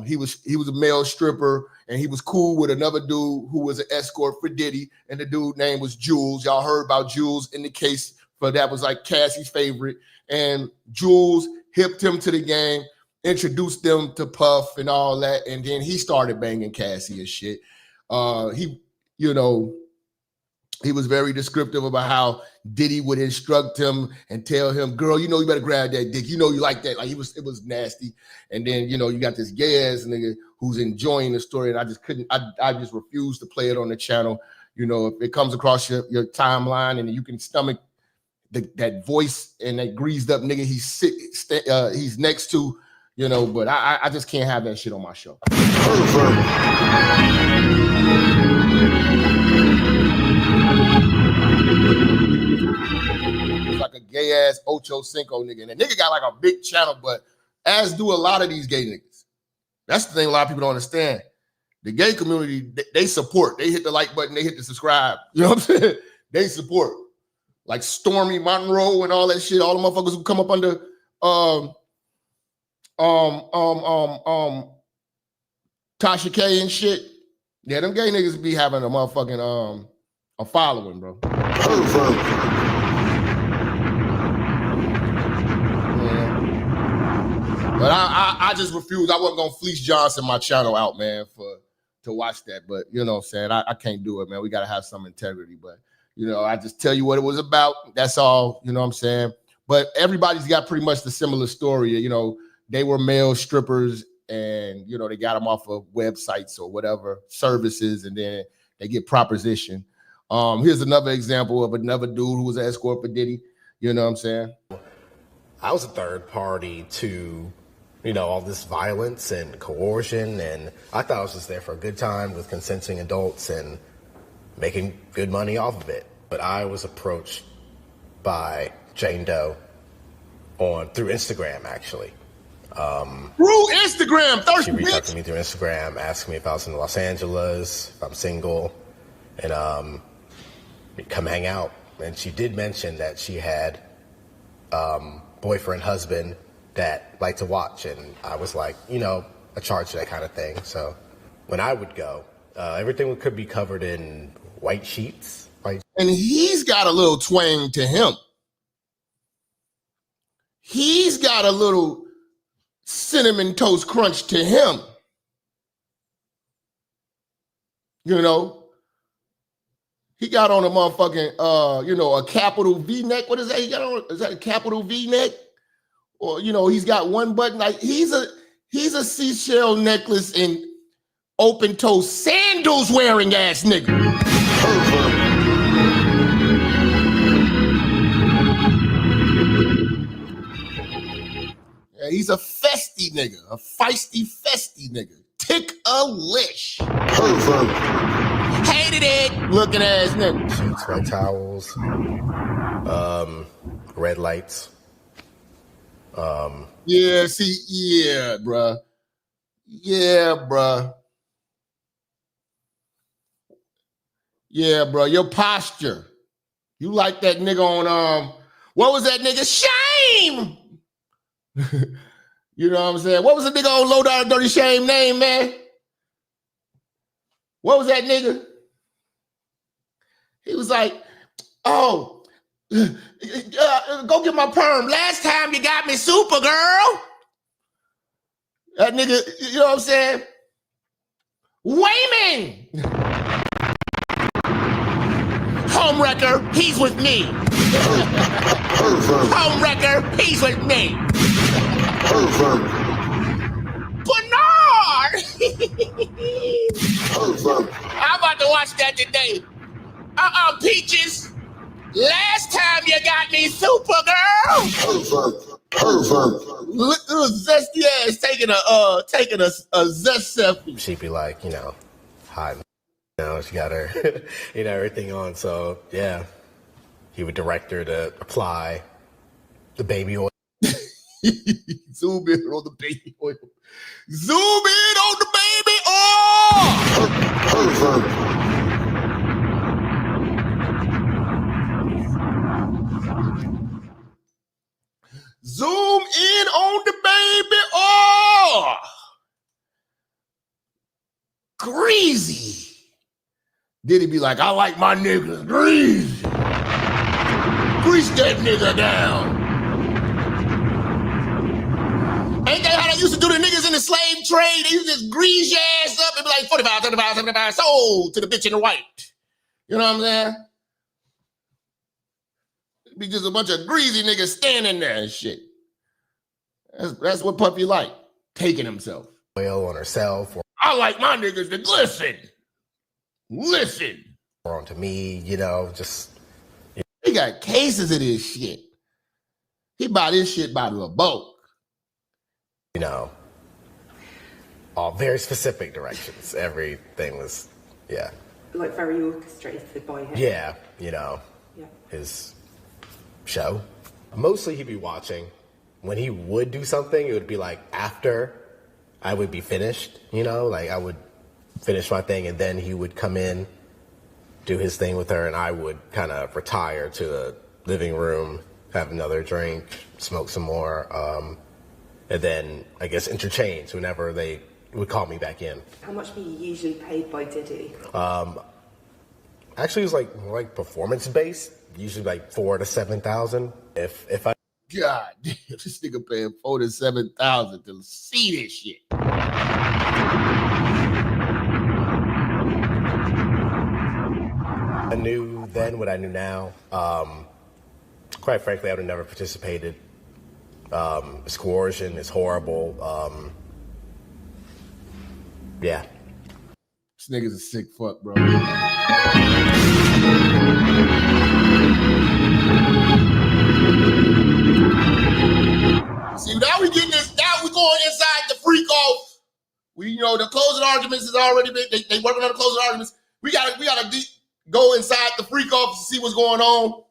He was a male stripper, and he was cool with another dude who was an escort for Diddy. And the dude name was Jules. Y'all heard about Jules in the case, but that was like Cassie's favorite. And Jules hipped him to the game, introduced them to Puff and all that. And then he started banging Cassie and shit. He was very descriptive about how Diddy would instruct him and tell him, girl, you know, you better grab that dick. You know, you like that. Like it was nasty. And then, you know, you got this gay ass nigga who's enjoying the story. And I just refused to play it on the channel. You know, if it comes across your timeline and you can stomach that voice and that greased up nigga he's next to, you know, but I just can't have that shit on my show. He's like a gay ass Ocho Cinco nigga. And the nigga got like a big channel, but as do a lot of these gay niggas. That's the thing a lot of people don't understand. The gay community, they support. They hit the like button, they hit the subscribe. You know what I'm saying? They support. Like Stormy Monroe and all that shit, all the motherfuckers who come up under Tasha K and shit. Yeah, them gay niggas be having a motherfucking a following, bro. But I just refuse. I wasn't gonna fleece Johnson my channel out, man, to watch that. But you know what I'm saying? I can't do it, man. We gotta have some integrity. But you know, I just tell you what it was about. That's all, you know what I'm saying? But everybody's got pretty much the similar story. You know, they were male strippers and you know, they got them off of websites or whatever, services, and then they get propositioned. Here's another example of another dude who was an escort for Diddy. You know what I'm saying? I was a third party to, you know, all this violence and coercion, and I thought I was just there for a good time with consenting adults and making good money off of it. But I was approached by Jane Doe through Instagram, actually. Through Instagram, thirsty She reached out bitch. to me through Instagram, asking me if I was in Los Angeles, if I'm single, and come hang out. And she did mention that she had boyfriend, husband that liked to watch, and I was like, you know, I charge that kind of thing. So when I would go, everything could be covered in white sheets. And he's got a little twang to him. He's got a little cinnamon toast crunch to him. You know, he got on a motherfucking, you know, a capital V-neck. What is that? He got on, is that a capital V-neck? Or, you know, he's got one button. Like he's a seashell necklace and open toe sandals wearing ass nigga. Yeah, he's a festy nigga, a feisty festy nigga. Tick-a-lish. Hated it. Looking ass nigga. Sheets, white towels, red lights. Yeah, see, yeah, bruh. Yeah, bruh. Yeah, bro. Your posture. You like that nigga on what was that nigga? Shame! You know what I'm saying? What was the nigga on Low Down Dirty Shame name, man? What was that nigga? He was like, oh, go get my perm. Last time you got me Supergirl. That nigga, you know what I'm saying? Wayman! Homewrecker, he's with me. Homewrecker, he's with me. Bernard! I'm about to watch that today. Peaches. Last time you got me Supergirl. Look at the zesty ass taking a zest selfie. She'd be like, you know, hiding. You know, she got her, you know, everything on. So yeah, he would direct her to apply the baby oil. Zoom in on the baby oil. Zoom in on the baby oil. Zoom in on the baby oil. Greasy. Diddy be like, I like my niggas greasy. Grease that nigga down. Ain't that how they used to do the niggas in the slave trade? They used to just grease your ass up and be like 45, 35, 75, sold to the bitch in the white. You know what I'm saying? It'd be just a bunch of greasy niggas standing there and shit. That's what Puffy like, taking himself. Oil on herself. I like my niggas to glisten. Listen. Or onto me, you know, just. He got cases of this shit. He buy this shit by the bulk. You know, all very specific directions. Everything was, yeah. Like very orchestrated by him. Yeah, you know, his show. Mostly he'd be watching. When he would do something, it would be like after I would be finished, like I would finish my thing and then he would come in, do his thing with her, and I would kind of retire to the living room, have another drink, smoke some more, and then I guess interchange whenever they would call me back in. How much were you usually paid by Diddy? Actually, it was like performance based, usually like $4,000 to $7,000. If I God damn, this nigga paying $4,000 to $7,000 to see this shit. I knew then what I knew now. Quite frankly, I would have never participated. It's coercion, it's horrible. Yeah. This nigga's a sick fuck, bro. See, now we getting this. Now we going inside the freak off. The closing arguments has already been. They working on the closing arguments. We gotta go inside the freak off to see what's going on.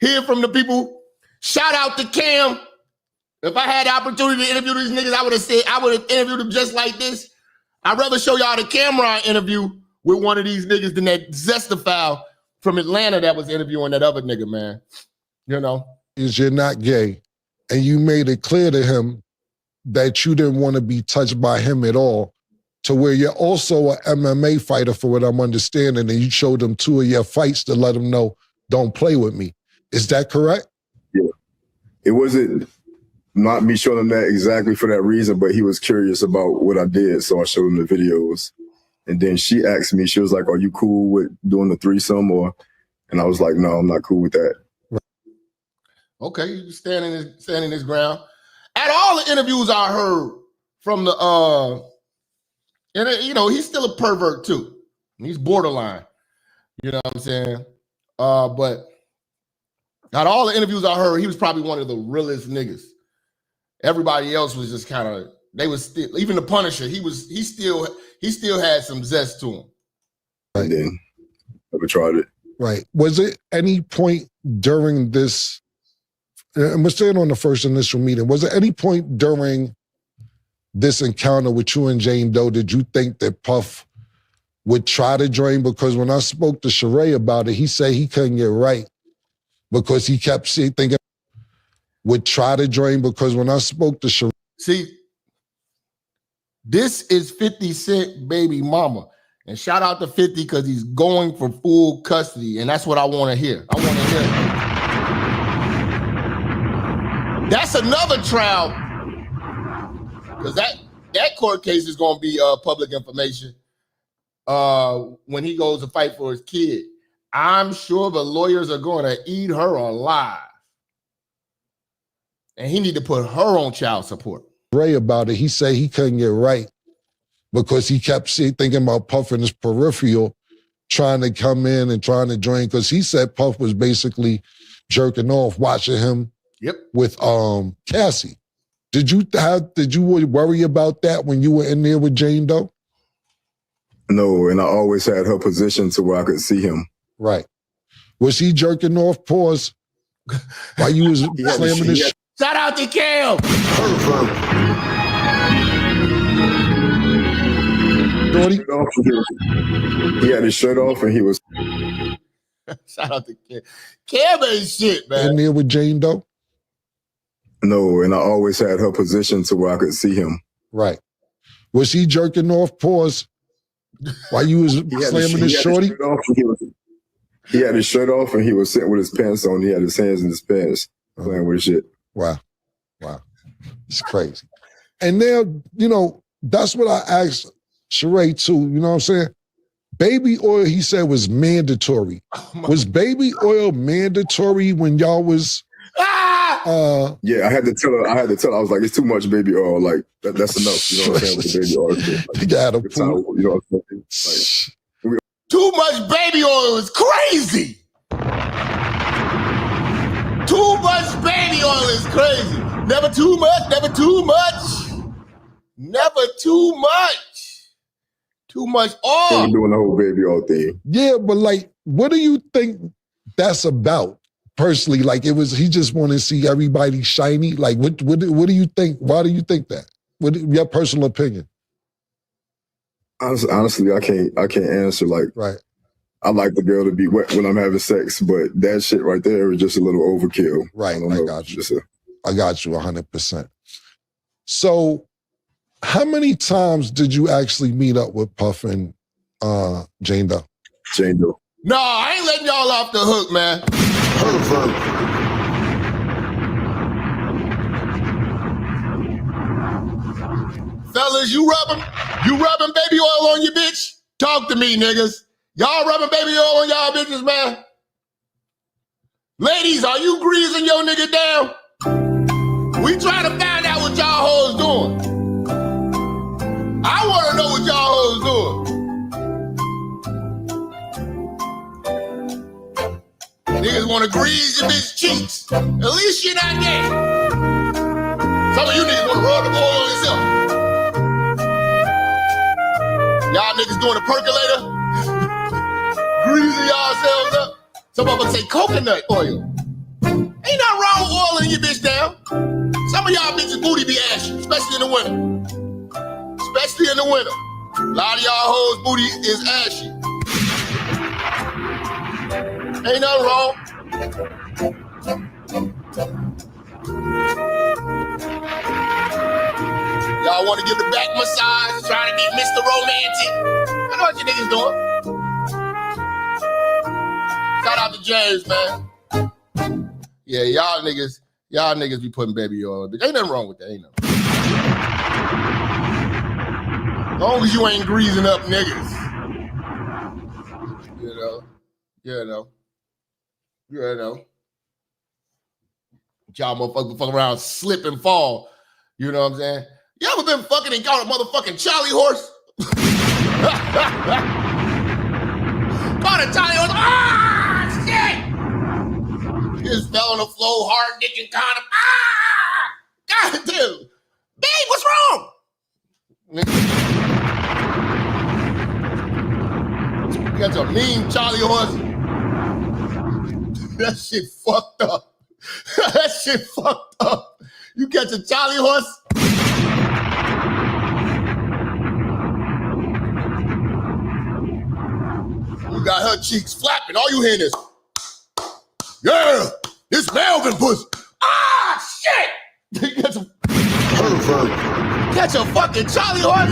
Hear from the people. Shout out to Cam. If I had the opportunity to interview these niggas, I would have interviewed them just like this. I'd rather show y'all the camera interview with one of these niggas than that Zestaphile from Atlanta that was interviewing that other nigga, man. Is you're not gay, and you made it clear to him that you didn't want to be touched by him at all, to where you're also an MMA fighter, for what I'm understanding, and you showed him 2 of your fights to let him know, don't play with me. Is that correct? Yeah. It wasn't not me showing him that exactly for that reason, but he was curious about what I did, so I showed him the videos. And then she asked me, she was like, are you cool with doing the threesome? And I was like, no, I'm not cool with that. Okay, you standing his ground. At all the interviews I heard from the he's still a pervert too. He's borderline. You know what I'm saying? But at all the interviews I heard, he was probably one of the realest niggas. Everybody else was just kind of, they was still, even the Punisher, he still had some zest to him. And then never tried it. Right. Was it any point during this, and we're staying on the first initial meeting, was there any point during this encounter with you and Jane Doe, did you think that Puff would try to join? Because when I spoke to Sheree about it, he said he couldn't get right because he kept thinking would try to join, because when I spoke to Sheree. See, this is 50 Cent baby mama. And shout out to 50 because he's going for full custody. And that's what I want to hear. I want to hear. That's another trial. Because that court case is going to be public information when he goes to fight for his kid. I'm sure the lawyers are going to eat her alive. And he need to put her on child support. Ray about it, he said he couldn't get right because he kept thinking about Puff in his peripheral, trying to come in and trying to join, because he said Puff was basically jerking off watching him with Cassie. Did you worry about that when you were in there with Jane Doe? No, and I always had her position to where I could see him. Right. Was he jerking off, pause, while you was slamming his Shout out to Cam. He had his shirt off and he was. Shout out to Cam. Cam ain't shit, man. In there with Jane Doe? No, and I always had her position to where I could see him. Right. Was he jerking off, pause, while you was slamming his shorty? He had his shirt off and he was sitting with his pants on. He had his hands in his pants playing with his shit. Wow. It's crazy. And now, that's what I asked Sheree too, you know what I'm saying? Baby oil, he said, was mandatory. Was baby oil mandatory when y'all was... Yeah, I had to tell her, I was like, it's too much baby oil. Like, that's enough. You know what I'm saying? With the baby oil. Like, you gotta pull. You know what I'm saying? Like, too much baby oil is crazy. Too much baby oil is crazy. Never too much, never too much. Never too much. Too much They oil. were doing the whole baby oil thing. Yeah, but like, what do you think that's about? Personally, like he just wanted to see everybody shiny. Like, what do you think? Why do you think that? What your personal opinion? Honestly, I can't answer. Like, right. I like the girl to be wet when I'm having sex, but that shit right there is just a little overkill. Right, I got you. I got you 100%. So, how many times did you actually meet up with Puff and Jane Doe? Jane Doe. No, I ain't letting y'all off the hook, man. Fellas, you rubbing baby oil on your bitch? Talk to me, niggas. Y'all rubbing baby oil on y'all bitches, man? Ladies, are you greasing your nigga down? We trying to find out what y'all hoes doing. I want to know what y'all hoes doing. Niggas want to grease your bitch cheeks. At least you're not gay. Some of you niggas want to rub the oil on yourself. Y'all niggas doing a percolator? Greasing yourselves up. Some of us say coconut oil. Ain't nothing wrong with oiling your bitch down. Some of y'all bitches booty be ashy, especially in the winter. Especially in the winter. A lot of y'all hoes booty is ashy. Ain't nothing wrong. Y'all want to give the back massage, trying to be Mr. Romantic. I know what you niggas doing. Shout out to James, man. Yeah, y'all niggas be putting baby oil. Ain't nothing wrong with that. Ain't nothing. As long as you ain't greasing up niggas. You know. Y'all motherfuckers fuck around, slip and fall. You know what I'm saying? You ever been fucking and got a motherfucking Charlie horse? Caught a Charlie horse. Ah, shit! Just fell on the floor, hard dick and condom. Ah! God damn. Babe, what's wrong? You got your mean Charlie horse. That shit fucked up. That shit fucked up. You got your Charlie horse? You got her cheeks flapping. All you hearing is, yeah, it's Melvin pussy. Ah, shit! You got your fucking Charlie horse?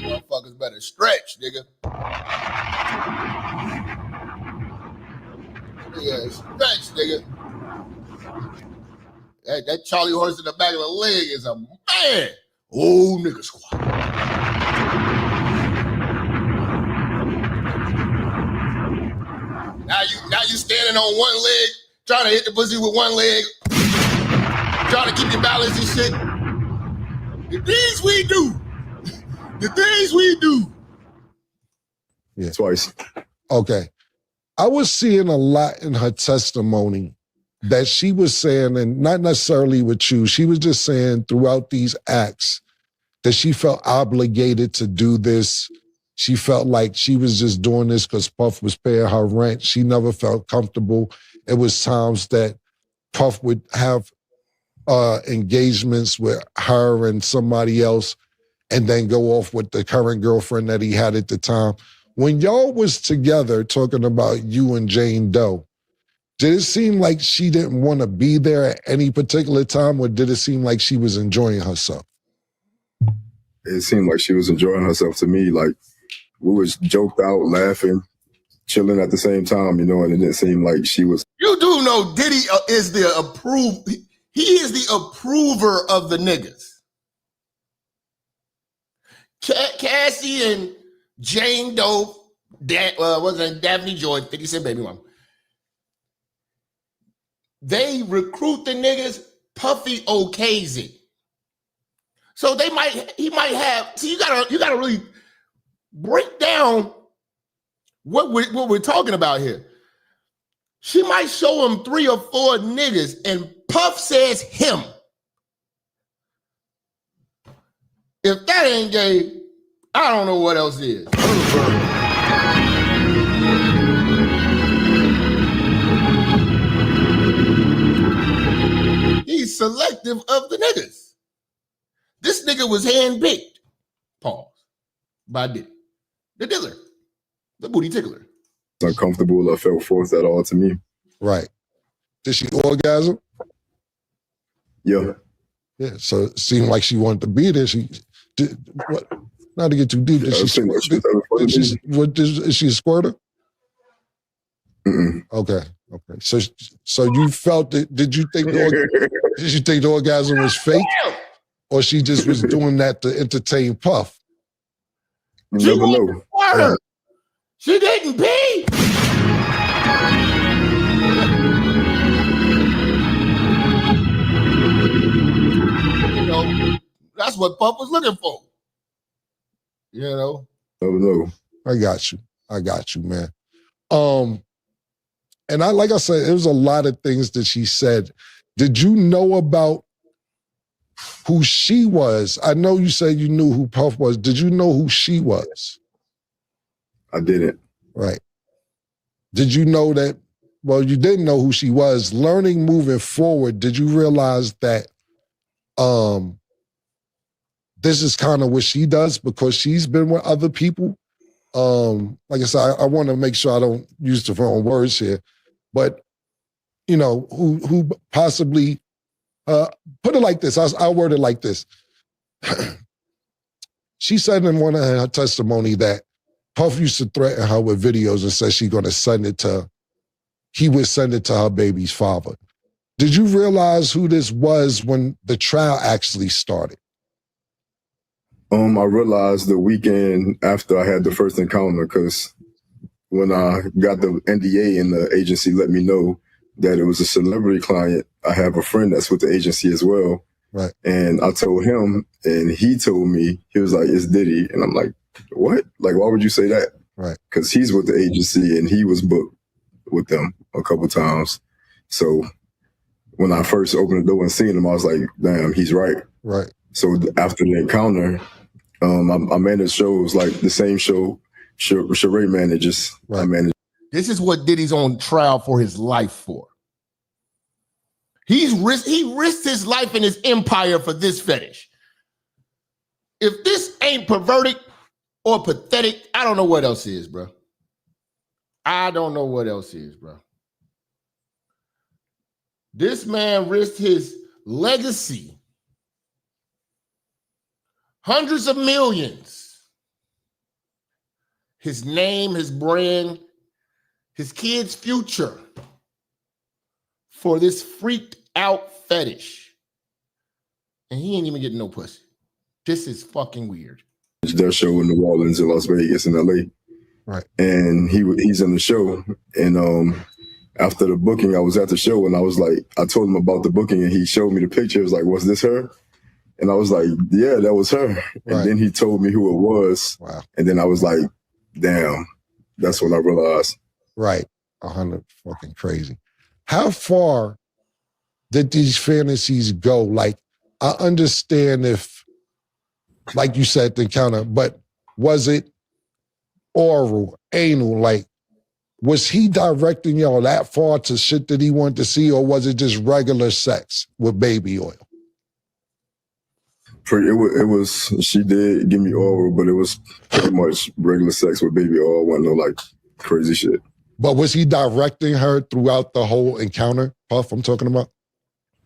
Motherfuckers better stretch, nigga. Yeah, stretch, nigga. That Charlie horse in the back of the leg is a man. Old nigga squad. Now you standing on one leg, trying to hit the pussy with one leg, trying to keep your balance and shit. The things we do. The things we do. Yeah. Twice. Okay. I was seeing a lot in her testimony that she was saying, and not necessarily with you, she was just saying throughout these acts that she felt obligated to do this. She felt like she was just doing this because Puff was paying her rent. She never felt comfortable. It was times that Puff would have engagements with her and somebody else and then go off with the current girlfriend that he had at the time. When y'all was together talking about you and Jane Doe, did it seem like she didn't want to be there at any particular time, or did it seem like she was enjoying herself? It seemed like she was enjoying herself to me. Like, we was joked out, laughing, chilling at the same time, you know, and it didn't seem like she was. You do know Diddy is the he is the approver of the niggas. Cassie and Jane Doe, wasn't Daphne Joy, 50 Cent baby mom. They recruit the niggas, Puffy okays it. So he might have, so you gotta really break down what we're talking about here. She might show him 3 or 4 niggas, and Puff says him. If that ain't gay, I don't know what else is. He's selective of the niggas. This nigga was handpicked, pause, by Diddy. The dealer, the booty tickler. It's uncomfortable or felt forced at all to me. Right. Did she orgasm? Yeah. Yeah. So it seemed like she wanted to be there. She did what? Not to get too deep. Is she a squirter? Mm-mm. Okay. So you felt it? Did you think the orgasm was fake, or she just was doing that to entertain Puff? You never know. Right. She didn't pee. You know, that's what Puff was looking for. You know? Never know. I got you, man. And like I said, it was a lot of things that she said. Did you know about who she was? I know you said you knew who Puff was. Did you know who she was? I didn't. Right. Did you know that, well, you didn't know who she was. Learning moving forward, did you realize that this is kind of what she does because she's been with other people? Like I said, I want to make sure I don't use the wrong words here, but you know, who possibly put it like this. I'll word it like this. She said in one of her testimony that Puff used to threaten her with videos and said he would send it to her baby's father. Did you realize who this was when the trial actually started? I realized the weekend after I had the first encounter, because when I got the NDA and the agency let me know that it was a celebrity client, I have a friend that's with the agency as well. Right. And I told him, and he told me, he was like, it's Diddy. And I'm like, what? Like, why would you say that? Right. Because he's with the agency and he was booked with them a couple times. So when I first opened the door and seen him, I was like, damn, he's right. Right. So after the encounter, I managed shows like the same show Sheree manages. Right. I managed. This is what Diddy's on trial for his life for. He risked his life and his empire for this fetish. If this ain't perverted or pathetic, I don't know what else is, bro. I don't know what else is, bro. This man risked his legacy, hundreds of millions, his name, his brand, his kid's future for this freaked out fetish. And he ain't even getting no pussy. This is fucking weird. Their show in New Orleans and Las Vegas and LA. Right. And he's in the show. And after the booking, I was at the show and I was like, I told him about the booking and he showed me the picture. It was like, was this her? And I was like, yeah, that was her. Right. And then he told me who it was. Wow. And then I was like, damn, that's when I realized. Right. 100 fucking crazy. How far did these fantasies go? Like, I understand if, like you said, the encounter, but was it oral, anal? Like, was he directing y'all that far to shit that he wanted to see, or was it just regular sex with baby oil? It was, she did give me oral, but it was pretty much regular sex with baby oil. Wasn't no like crazy shit. But was he directing her throughout the whole encounter, Puff, I'm talking about?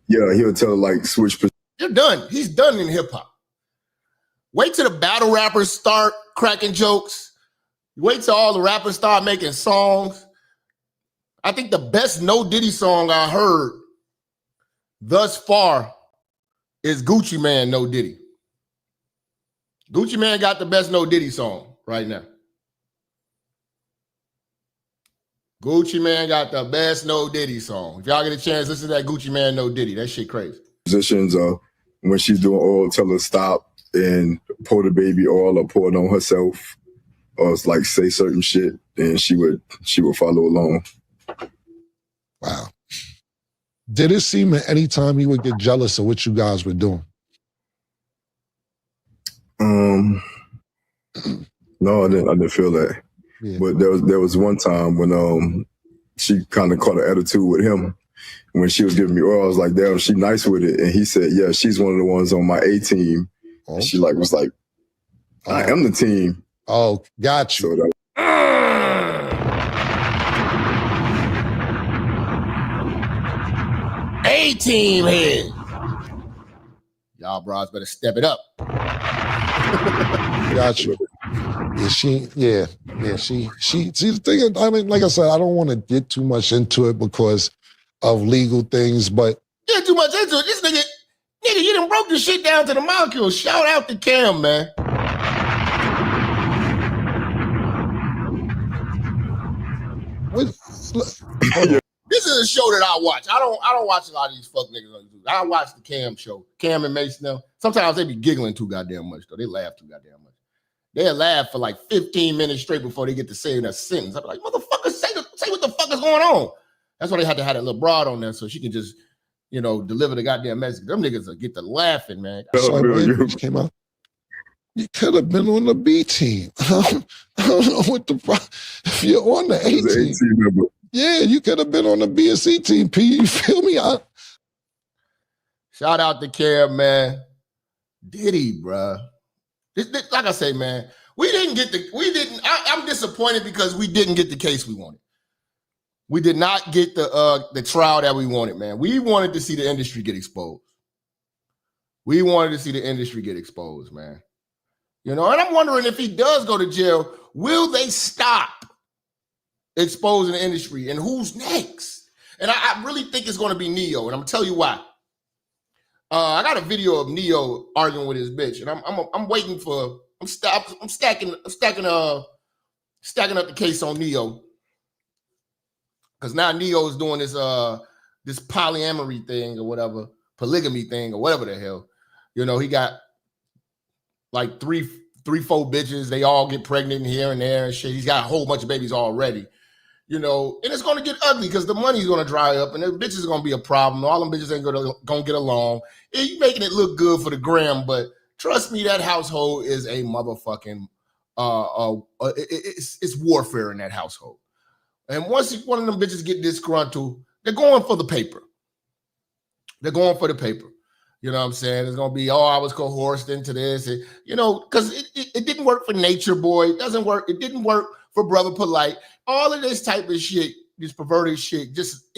Yeah, he'll tell her like switch. You're done. He's done in hip hop. Wait till the battle rappers start cracking jokes. Wait till all the rappers start making songs. I think the best No Diddy song I heard thus far is Gucci Mane, No Diddy. Gucci Mane got the best No Diddy song right now. Gucci Mane got the best No Diddy song. If y'all get a chance, listen to that Gucci Mane, No Diddy. That shit crazy. Positions when she's doing oral, tell her stop and pour the baby oil or pour it on herself, or it's like say certain shit, and she would follow along. Wow. Did it seem at any time he would get jealous of what you guys were doing? No, I didn't feel that. Yeah. But there was one time when she kind of caught an attitude with him. When she was giving me oil, I was like, damn, she nice with it. And he said, yeah, she's one of the ones on my A team. Oh. And she was like, I am the team. Oh, got you. So A-team head. Y'all bros better step it up. Got you. See the thing, I mean, like I said, I don't want to get too much into it because of legal things, but Get too much into it. This nigga, you done broke the shit down to the molecule. Shout out to Cam, man. This is a show that I watch. I don't watch a lot of these fuck niggas on YouTube. I watch the Cam show. Cam and Mason now. Sometimes they be giggling too goddamn much, though. They laugh too goddamn much. They'll laugh for like 15 minutes straight before they get to say that sentence. I'm like, motherfucker, say what the fuck is going on. That's why they had to have that little broad on there so she can just, deliver the goddamn message. Them niggas will get to laughing, man. Came out. You could have been on the B team. I don't know what the problem. If you're on the A team, yeah, you could have been on the B and C team. P, you feel me? Shout out to Cam, man. Diddy, bruh. Like I say, man, I'm disappointed because we didn't get the case we wanted. We did not get the trial that we wanted, man. We wanted to see the industry get exposed. We wanted to see the industry get exposed, man. And I'm wondering if he does go to jail, will they stop exposing the industry and who's next? And I really think it's going to be Neo, and I'm going to tell you why. I got a video of Neo arguing with his bitch, and I'm waiting for I'm stacking up the case on Neo because now Neo is doing this polyamory thing or whatever, polygamy thing or whatever the hell. He got like three, 4 bitches. They all get pregnant here and there and shit. He's got a whole bunch of babies already. And it's going to get ugly because the money's going to dry up and the bitches are going to be a problem. All them bitches ain't going to get along. You're making it look good for the gram, but trust me, that household is a motherfucking, it's warfare in that household. And once one of them bitches get disgruntled, they're going for the paper. They're going for the paper. You know what I'm saying? It's going to be, I was coerced into this. Because it didn't work for Nature Boy. It doesn't work. It didn't work for Brother Polite. All of this type of shit, this perverted shit, just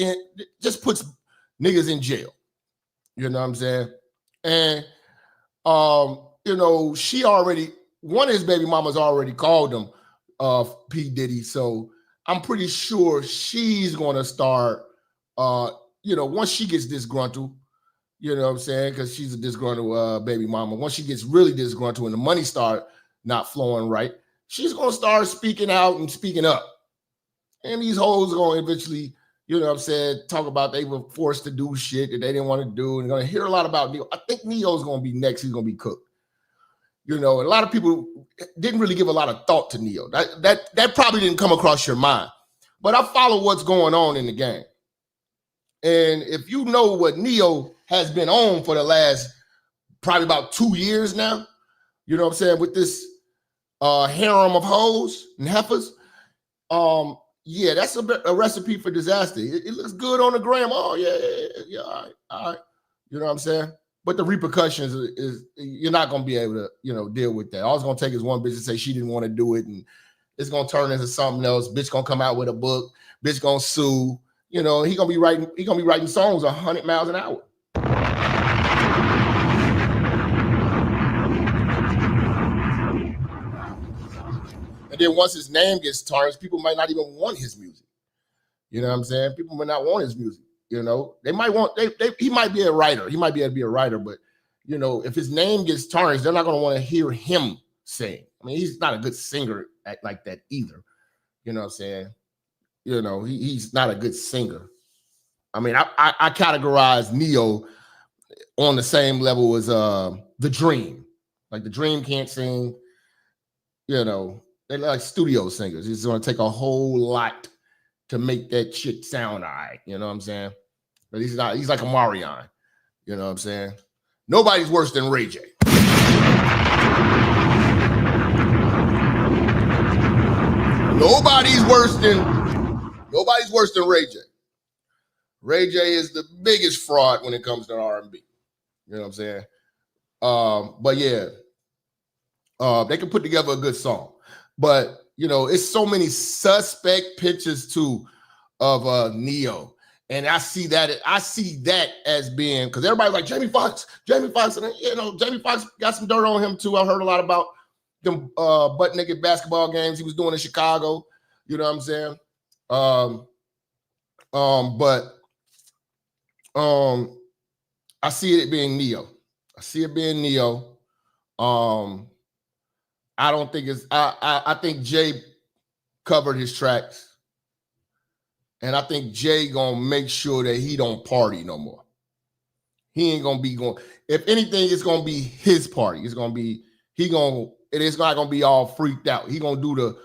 puts niggas in jail. You know what I'm saying? And, she already, one of his baby mamas already called him P. Diddy. So I'm pretty sure she's going to start, once she gets disgruntled, you know what I'm saying? Because she's a disgruntled baby mama. Once she gets really disgruntled and the money start not flowing right, she's going to start speaking out and speaking up. And these hoes are going to eventually, talk about they were forced to do shit that they didn't want to do. And going to hear a lot about Neo. I think Neo's going to be next. He's going to be cooked. And a lot of people didn't really give a lot of thought to Neo. That probably didn't come across your mind. But I follow what's going on in the game. And if you know what Neo has been on for the last probably about 2 years now, you know what I'm saying, with this harem of hoes and heifers, yeah, that's a recipe for disaster. It looks good on the gram. Oh, yeah, all right. You know what I'm saying? But the repercussions is you're not going to be able to, deal with that. All it's going to take is one bitch to say she didn't want to do it, and it's going to turn into something else. Bitch going to come out with a book. Bitch going to sue. He going to be writing songs 100 miles an hour. And then once his name gets tarnished, people might not even want his music. You know what I'm saying? People might not want his music. They might want, he might be a writer. He might be able to be a writer, but, if his name gets tarnished, they're not going to want to hear him sing. I mean, he's not a good singer like that either. You know what I'm saying? He's not a good singer. I mean, I categorize Neo on the same level as The Dream. Like The Dream can't sing, they're like studio singers. It's going to take a whole lot to make that shit sound all right. You know what I'm saying? But he's not. He's like a Marion. You know what I'm saying? Nobody's worse than Ray J. Nobody's worse than Ray J. Ray J is the biggest fraud when it comes to R&B. You know what I'm saying? But yeah, they can put together a good song. But you know, it's so many suspect pictures too of Neo. And I see that as being, because everybody's like Jamie Foxx, and you know, Jamie Foxx got some dirt on him too. I heard a lot about them butt naked basketball games he was doing in Chicago. You know what I'm saying? I see it being Neo. I don't think it's I think Jay covered his tracks. And I think Jay gonna make sure that he don't party no more. He ain't gonna be going. If anything, it's gonna be his party. It's gonna be it is not gonna be all freaked out. He gonna do the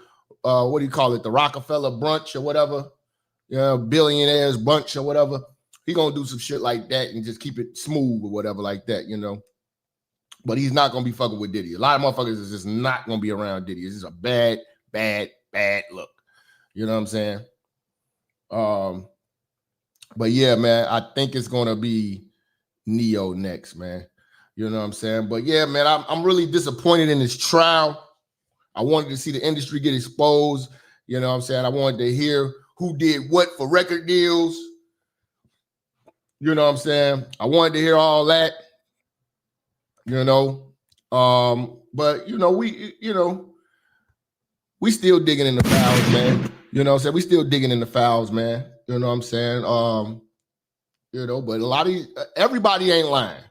what do you call it? The Rockefeller brunch or whatever. Yeah, billionaires brunch or whatever. He gonna do some shit like that and just keep it smooth or whatever like that, you know. But he's not gonna be fucking with Diddy. A lot of motherfuckers is just not gonna be around Diddy. It's just a bad look. You know what I'm saying? But yeah, man, I think it's gonna be Neo next, man. You know what I'm saying? But yeah, man, I'm really disappointed in this trial. I wanted to see the industry get exposed. You know what I'm saying? I wanted to hear who did what for record deals. You know what I'm saying? I wanted to hear all that. You know, but you know, we still digging in the fouls, man. You know what I'm saying? We still digging in the fouls, man. You know what I'm saying? You know, but a lot of everybody ain't lying.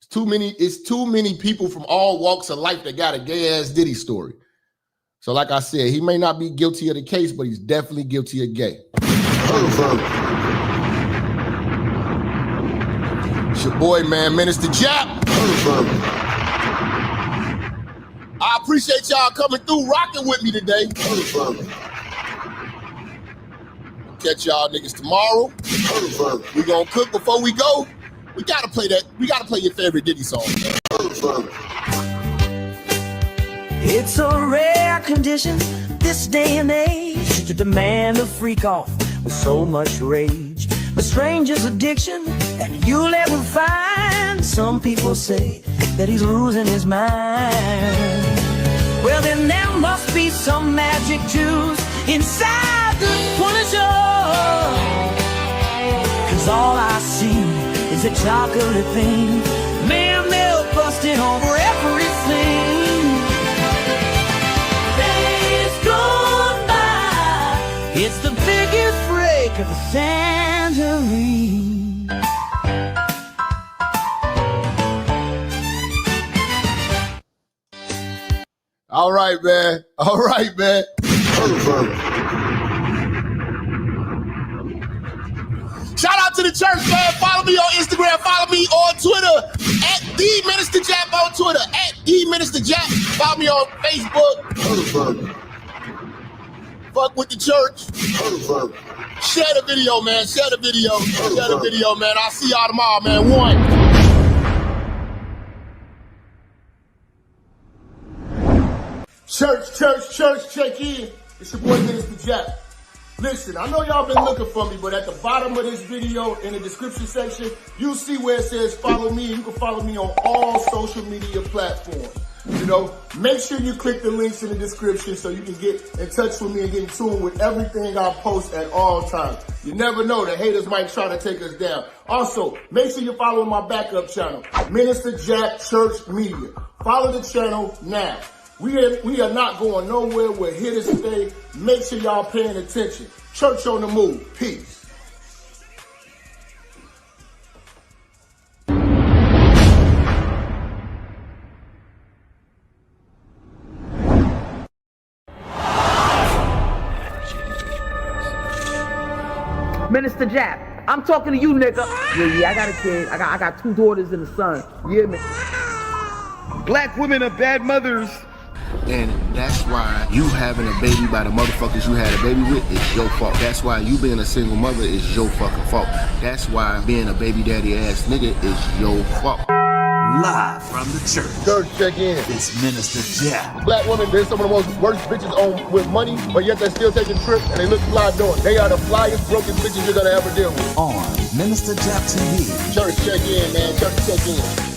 It's too many people from all walks of life that got a gay ass Diddy story. So, like I said, he may not be guilty of the case, but he's definitely guilty of gay. It's your boy, man, Minister Jap. I appreciate y'all coming through, rocking with me today. Catch y'all niggas tomorrow. We gonna cook before we go. We gotta play that. We gotta play your favorite Diddy song. It's a rare condition this day and age to demand a freak off with so much rage. But stranger's addiction that you'll ever find. Some people say that he's losing his mind. Well, then there must be some magic juice inside the Punisher. 'Cause all I see is a chocolate thing. Man, milk busting over everything. Days gone by. It's the biggest break of the century. All right, man. Shout out to the church, man. Follow me on Instagram. Follow me on Twitter at the Minister Jap on Twitter. At the Minister Jap. Follow me on Facebook. Fuck with the church. Share the video, man. Share the video, man. I'll see y'all tomorrow, man. One. Church, check in. It's your boy, Minister Jap. Listen, I know y'all been looking for me, but at the bottom of this video, in the description section, you see where it says follow me. You can follow me on all social media platforms. You know, make sure you click the links in the description so you can get in touch with me and get in tune with everything I post at all times. You never know, the haters might try to take us down. Also, make sure you follow my backup channel, Minister Jap Church Media. Follow the channel now. We are not going nowhere. We're here to stay. Make sure y'all paying attention. Church on the move. Peace. Minister Jap, I'm talking to you, nigga. Yeah, I got a kid. I got 2 daughters and a son. Yeah, man. Black women are bad mothers. And that's why you having a baby by the motherfuckers you had a baby with is your fault. That's why you being a single mother is your fucking fault. That's why being a baby daddy ass nigga is your fault. Live from the church. Church check in. It's Minister Jap. Black women, they're some of the most worst bitches on with money, but yet they're still taking trips and they look fly doing. They are the flyest broken bitches you're gonna ever deal with. On Minister Jap TV. Church check in, man. Church check in.